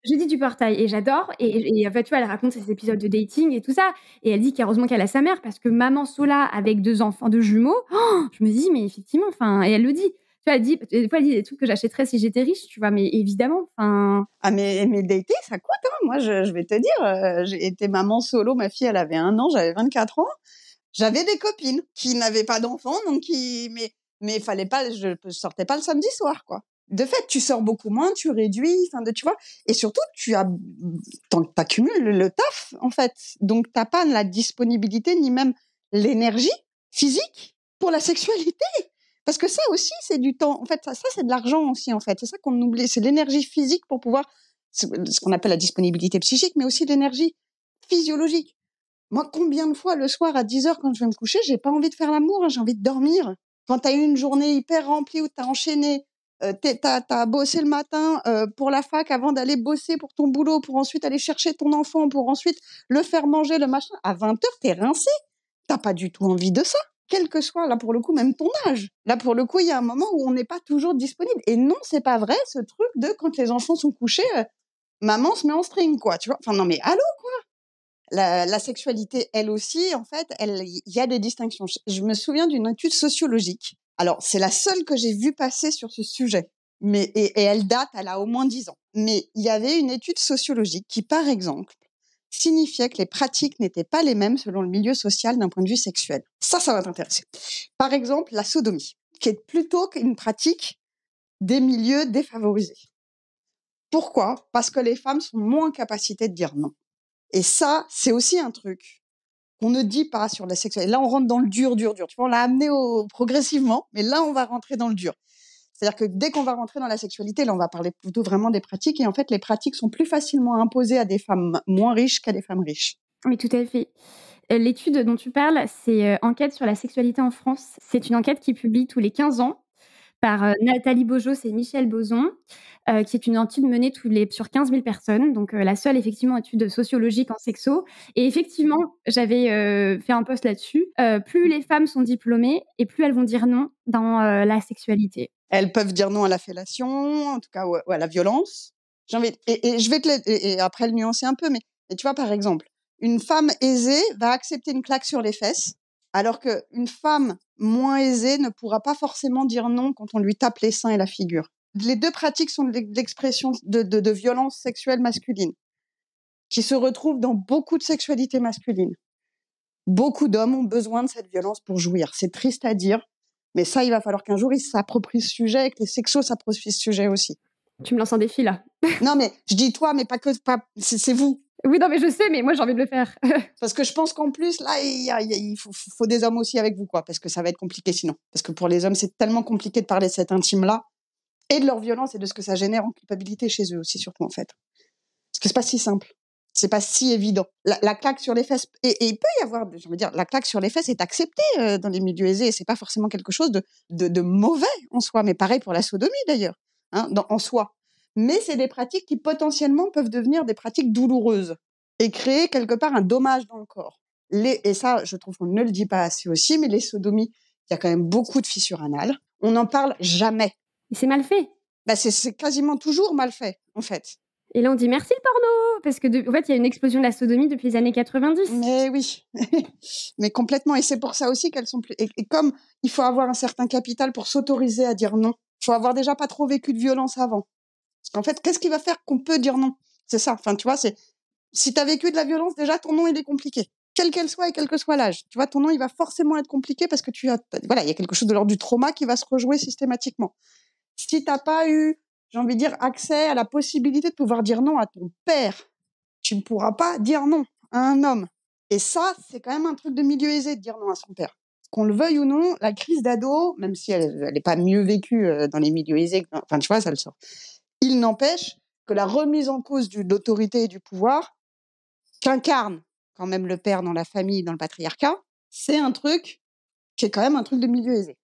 Judith Duportail, et j'adore. Et en fait, tu vois, elle raconte ses épisodes de dating et tout ça. Et elle dit qu'heureusement qu'elle a sa mère parce que maman sola avec 2 enfants, 2 jumeaux, je me dis, mais effectivement, enfin, et elle le dit. Tu vois, des fois, elle dit des trucs que j'achèterais si j'étais riche, tu vois, mais évidemment, enfin. Ah, mais dater, ça coûte, hein. Moi, je vais te dire, j'ai été maman solo, ma fille, elle avait 1 an, j'avais 24 ans. J'avais des copines qui n'avaient pas d'enfants, donc mais fallait pas, je sortais pas le samedi soir, quoi. De fait, tu sors beaucoup moins, tu réduis, tu vois. Et surtout, t'accumules le taf, en fait. Donc, t'as pas la disponibilité ni même l'énergie physique pour la sexualité. Parce que ça aussi, c'est du temps. En fait, ça c'est de l'argent aussi, en fait. C'est ça qu'on oublie. C'est l'énergie physique pour pouvoir, ce qu'on appelle la disponibilité psychique, mais aussi l'énergie physiologique. Moi, combien de fois le soir à 10h, quand je vais me coucher, j'ai pas envie de faire l'amour, hein, j'ai envie de dormir. Quand t'as eu une journée hyper remplie où t'as enchaîné, t'as bossé le matin pour la fac avant d'aller bosser pour ton boulot, pour ensuite aller chercher ton enfant, pour ensuite le faire manger, le machin. À 20h, t'es rincé. T'as pas du tout envie de ça. Quel que soit, là, pour le coup, même ton âge. Là, pour le coup, il y a un moment où on n'est pas toujours disponible. Et non, c'est pas vrai, ce truc de quand les enfants sont couchés, maman se met en string, quoi. Tu vois? Enfin, non, mais allô, quoi. La sexualité, elle aussi, en fait, il y a des distinctions. Je me souviens d'une étude sociologique. Alors, c'est la seule que j'ai vue passer sur ce sujet. Et elle date, elle a au moins 10 ans. Mais il y avait une étude sociologique qui, par exemple, signifiait que les pratiques n'étaient pas les mêmes selon le milieu social d'un point de vue sexuel. Ça va t'intéresser. Par exemple, la sodomie, qui est plutôt qu'une pratique des milieux défavorisés. Pourquoi? Parce que les femmes sont moins en capacité de dire non. Et ça, c'est aussi un truc qu'on ne dit pas sur la sexualité. Là, on rentre dans le dur. Tu vois, on l'a amené progressivement, mais là, on va rentrer dans le dur. C'est-à-dire que dès qu'on va rentrer dans la sexualité, là, on va parler plutôt vraiment des pratiques. Et en fait, les pratiques sont plus facilement imposées à des femmes moins riches qu'à des femmes riches. Oui, tout à fait. L'étude dont tu parles, c'est Enquête sur la sexualité en France. C'est une enquête qui publie tous les 15 ans par Nathalie Beaujos et Michel Boson, qui est une étude menée sur 15 000 personnes, donc la seule effectivement étude sociologique en sexo. Et effectivement, j'avais fait un post là-dessus. Plus les femmes sont diplômées et plus elles vont dire non dans la sexualité. Elles peuvent dire non à la fellation, en tout cas, ou à la violence. Et je vais et après le nuancer un peu, mais tu vois, par exemple, une femme aisée va accepter une claque sur les fesses, alors qu'une femme moins aisée ne pourra pas forcément dire non quand on lui tape les seins et la figure. Les deux pratiques sont de l'expression de violence sexuelle masculine, qui se retrouve dans beaucoup de sexualités masculines. Beaucoup d'hommes ont besoin de cette violence pour jouir. C'est triste à dire, mais ça, il va falloir qu'un jour, ils s'approprient ce sujet et que les sexos s'approprient ce sujet aussi. Tu me lances un défi, là. Non, mais je dis toi, mais c'est vous. Oui, non, mais je sais, mais moi, j'ai envie de le faire. Parce que je pense qu'en plus, là, il faut des hommes aussi avec vous, quoi, parce que ça va être compliqué sinon. Parce que pour les hommes, c'est tellement compliqué de parler de cet intime-là, et de leur violence, et de ce que ça génère en culpabilité chez eux aussi, surtout, en fait. Parce que c'est pas si simple. C'est pas si évident. La claque sur les fesses, et il peut y avoir, je veux dire, la claque sur les fesses est acceptée dans les milieux aisés, et c'est pas forcément quelque chose de mauvais en soi, mais pareil pour la sodomie d'ailleurs, hein, en soi. Mais c'est des pratiques qui potentiellement peuvent devenir des pratiques douloureuses et créer quelque part un dommage dans le corps. Et ça, je trouve qu'on ne le dit pas assez aussi, mais les sodomies, il y a quand même beaucoup de fissures anales. On n'en parle jamais. Et c'est mal fait. Bah c'est quasiment toujours mal fait, en fait. Et là, on dit merci le porno, parce que en fait, il y a une explosion de la sodomie depuis les années 90. Mais oui, mais complètement. Et c'est pour ça aussi qu'elles sont plus. Et comme il faut avoir un certain capital pour s'autoriser à dire non, il faut avoir déjà pas trop vécu de violence avant. Parce qu'en fait, qu'est-ce qui va faire qu'on peut dire non? C'est ça. Enfin, tu vois, si tu as vécu de la violence, déjà ton nom il est compliqué, quelle qu'elle soit et quel que soit l'âge. Tu vois, ton nom il va forcément être compliqué parce que il y a quelque chose de l'ordre du trauma qui va se rejouer systématiquement. Si t'as pas eu, j'ai envie de dire, accès à la possibilité de pouvoir dire non à ton père, tu ne pourras pas dire non à un homme. Et ça, c'est quand même un truc de milieu aisé de dire non à son père. Qu'on le veuille ou non, la crise d'ado, même si elle n'est pas mieux vécue dans les milieux aisés, enfin, tu vois, ça le sort. Il n'empêche que la remise en cause de l'autorité et du pouvoir qu'incarne quand même le père dans la famille, dans le patriarcat, c'est un truc qui est quand même un truc de milieu aisé.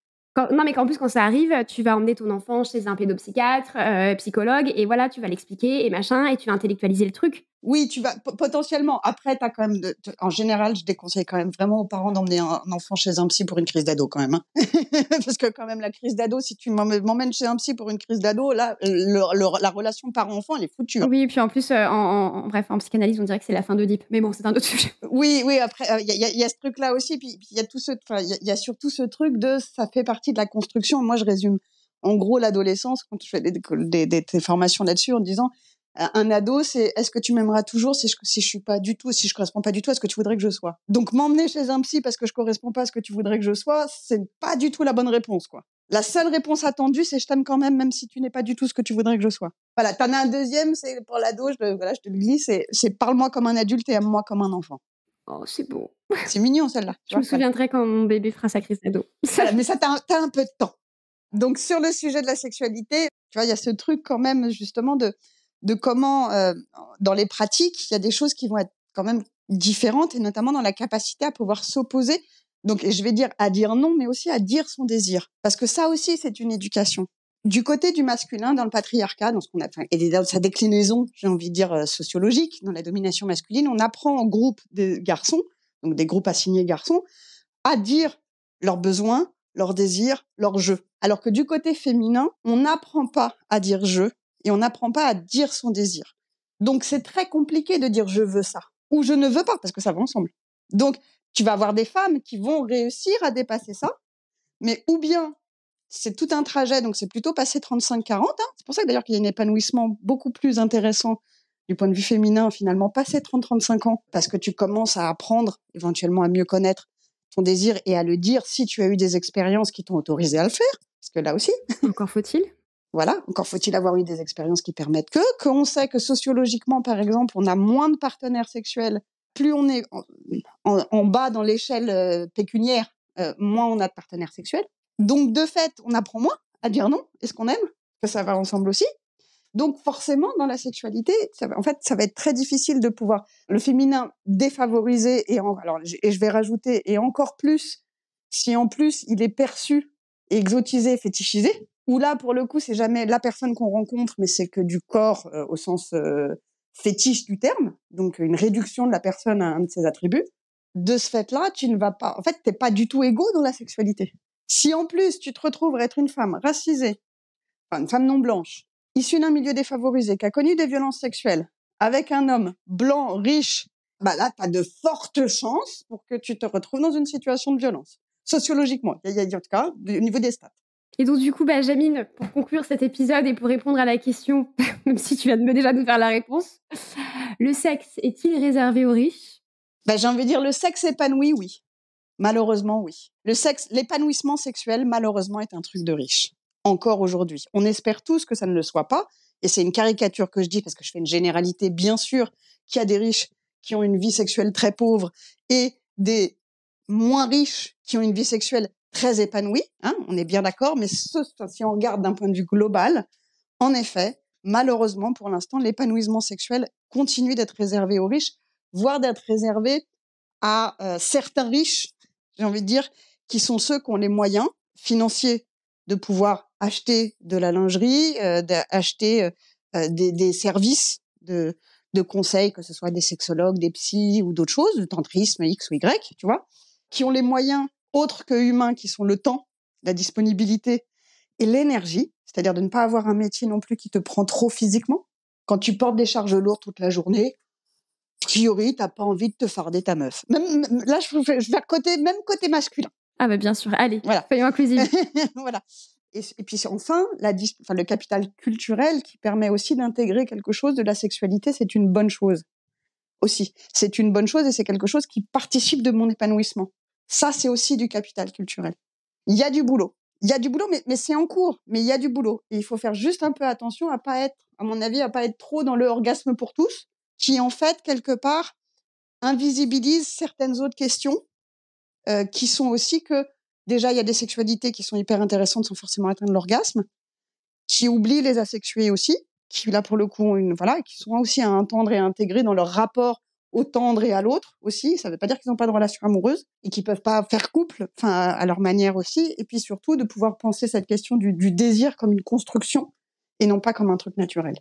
Non, mais qu'en plus, quand ça arrive, tu vas emmener ton enfant chez un pédopsychiatre, psychologue, et voilà, tu vas l'expliquer, et machin, et tu vas intellectualiser le truc. Oui, tu vas potentiellement. Après, t'as quand même en général, je déconseille quand même vraiment aux parents d'emmener un enfant chez un psy pour une crise d'ado quand même. Hein. Parce que quand même, la crise d'ado, si tu m'emmènes chez un psy pour une crise d'ado, là, la relation parent-enfant, elle est foutue. Hein. Oui, et puis en plus, bref, en psychanalyse, on dirait que c'est la fin d'Oedipe. Mais bon, c'est un autre sujet. Oui, après, il y a ce truc-là aussi. Puis il y a il y a surtout ce truc de, ça fait partie de la construction. Moi, je résume en gros l'adolescence quand je fais des formations là-dessus en disant, un ado, c'est est-ce que tu m'aimeras toujours si je corresponds pas du tout à ce que tu voudrais que je sois. Donc m'emmener chez un psy parce que je corresponds pas à ce que tu voudrais que je sois, c'est pas du tout la bonne réponse, quoi. La seule réponse attendue, c'est je t'aime quand même si tu n'es pas du tout ce que tu voudrais que je sois. Voilà, t'en as un deuxième, c'est pour l'ado, je te le glisse, c'est parle-moi comme un adulte et aime-moi comme un enfant. Oh, c'est beau. C'est mignon, celle-là. Je me souviendrai quand mon bébé fera sa crise d'ado. Voilà, mais ça, t'as un peu de temps. Donc, sur le sujet de la sexualité, tu vois, il y a ce truc quand même, justement, de comment, dans les pratiques, il y a des choses qui vont être quand même différentes, et notamment dans la capacité à pouvoir s'opposer. Donc, et je vais dire à dire non, mais aussi à dire son désir. Parce que ça aussi, c'est une éducation. Du côté du masculin, dans le patriarcat, dans ce qu'on a, et dans sa déclinaison, j'ai envie de dire sociologique, dans la domination masculine, on apprend en groupe des garçons, donc des groupes assignés garçons, à dire leurs besoins, leurs désirs, leurs jeux. Alors que du côté féminin, on n'apprend pas à dire je et on n'apprend pas à dire son désir. Donc, c'est très compliqué de dire je veux ça ou je ne veux pas parce que ça va ensemble. Donc, tu vas avoir des femmes qui vont réussir à dépasser ça, mais ou bien c'est tout un trajet, donc c'est plutôt passer 35-40. C'est pour ça que d'ailleurs qu'il y a un épanouissement beaucoup plus intéressant du point de vue féminin, finalement, passer 30-35 ans, parce que tu commences à apprendre éventuellement à mieux connaître ton désir et à le dire si tu as eu des expériences qui t'ont autorisé à le faire, parce que là aussi. Encore faut-il. Voilà, encore faut-il avoir eu des expériences qui permettent qu'on sait que sociologiquement, par exemple, on a moins de partenaires sexuels. Plus on est en bas dans l'échelle pécuniaire, moins on a de partenaires sexuels. Donc, de fait, on apprend moins à dire non, et ce qu'on aime, que ça va ensemble aussi. Donc, forcément, dans la sexualité, ça va être très difficile de pouvoir le féminin défavoriser et je vais rajouter, et encore plus, si en plus il est perçu, exotisé, fétichisé, où là, pour le coup, c'est jamais la personne qu'on rencontre, mais c'est que du corps au sens fétiche du terme, donc une réduction de la personne à un de ses attributs. De ce fait-là, tu ne vas pas... En fait, t'es pas du tout égaux dans la sexualité. Si en plus, tu te retrouves à être une femme racisée, enfin une femme non blanche, issue d'un milieu défavorisé, qui a connu des violences sexuelles, avec un homme blanc, riche, bah là, t'as de fortes chances pour que tu te retrouves dans une situation de violence. Sociologiquement, il y a en tout cas, au niveau des stats. Et donc, du coup, Benjamin, pour conclure cet épisode et pour répondre à la question, même si tu viens de déjà nous faire la réponse, le sexe est-il réservé aux riches ? J'ai envie de dire, le sexe épanoui, oui. Malheureusement, oui. L'épanouissement sexuel, malheureusement, est un truc de riche. Encore aujourd'hui. On espère tous que ça ne le soit pas. Et c'est une caricature que je dis parce que je fais une généralité. Bien sûr qu'il y a des riches qui ont une vie sexuelle très pauvre et des moins riches qui ont une vie sexuelle très épanouie. On est bien d'accord. Mais si on regarde d'un point de vue global, en effet, malheureusement, pour l'instant, l'épanouissement sexuel continue d'être réservé aux riches, voire d'être réservé à certains riches, j'ai envie de dire, qui sont ceux qui ont les moyens financiers de pouvoir acheter de la lingerie, d'acheter des services de conseils, que ce soit des sexologues, des psys ou d'autres choses, du tantrisme X ou Y, tu vois, qui ont les moyens autres que humains, qui sont le temps, la disponibilité et l'énergie, c'est-à-dire de ne pas avoir un métier non plus qui te prend trop physiquement. Quand tu portes des charges lourdes toute la journée, a priori, t'as pas envie de te farder ta meuf. Même là, je vais même côté masculin. Ah bah bien sûr, allez, voilà. Soyons inclusifs. Voilà. Et puis enfin, le capital culturel qui permet aussi d'intégrer quelque chose de la sexualité, c'est une bonne chose aussi. C'est une bonne chose et c'est quelque chose qui participe de mon épanouissement. Ça, c'est aussi du capital culturel. Il y a du boulot. Mais c'est en cours. Mais il y a du boulot. Et il faut faire juste un peu attention à pas être, à mon avis, à pas être trop dans le orgasme pour tous, qui en fait, quelque part, invisibilise certaines autres questions qui sont aussi que, déjà, il y a des sexualités qui sont hyper intéressantes sans forcément atteindre l'orgasme, qui oublient les asexués aussi, qui, là, pour le coup, qui sont aussi à entendre et à intégrer dans leur rapport au tendre et à l'autre aussi. Ça ne veut pas dire qu'ils n'ont pas de relation amoureuse et qu'ils ne peuvent pas faire couple, à leur manière aussi. Et puis surtout, de pouvoir penser cette question du désir comme une construction et non pas comme un truc naturel.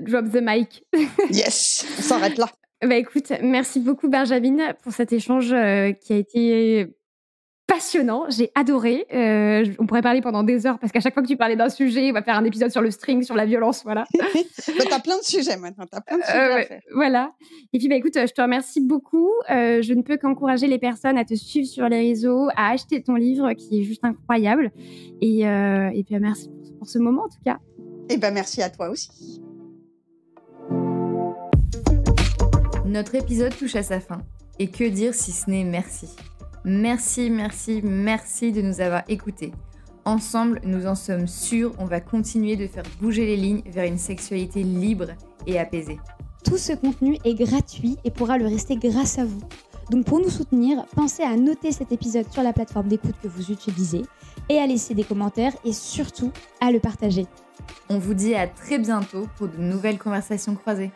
Drop the mic. Yes, on s'arrête là. Écoute, merci beaucoup Benjamin pour cet échange qui a été passionnant. J'ai adoré. On pourrait parler pendant des heures parce qu'à chaque fois que tu parlais d'un sujet, on va faire un épisode sur le string, sur la violence, voilà. T'as plein de sujets maintenant, à faire. Voilà. Et puis écoute, je te remercie beaucoup. Je ne peux qu'encourager les personnes à te suivre sur les réseaux, à acheter ton livre qui est juste incroyable. Et puis merci pour ce moment en tout cas. Et merci à toi aussi. Notre épisode touche à sa fin. Et que dire si ce n'est merci ? Merci de nous avoir écoutés. Ensemble, nous en sommes sûrs, on va continuer de faire bouger les lignes vers une sexualité libre et apaisée. Tout ce contenu est gratuit et pourra le rester grâce à vous. Donc pour nous soutenir, pensez à noter cet épisode sur la plateforme d'écoute que vous utilisez et à laisser des commentaires et surtout à le partager. On vous dit à très bientôt pour de nouvelles conversations croisées.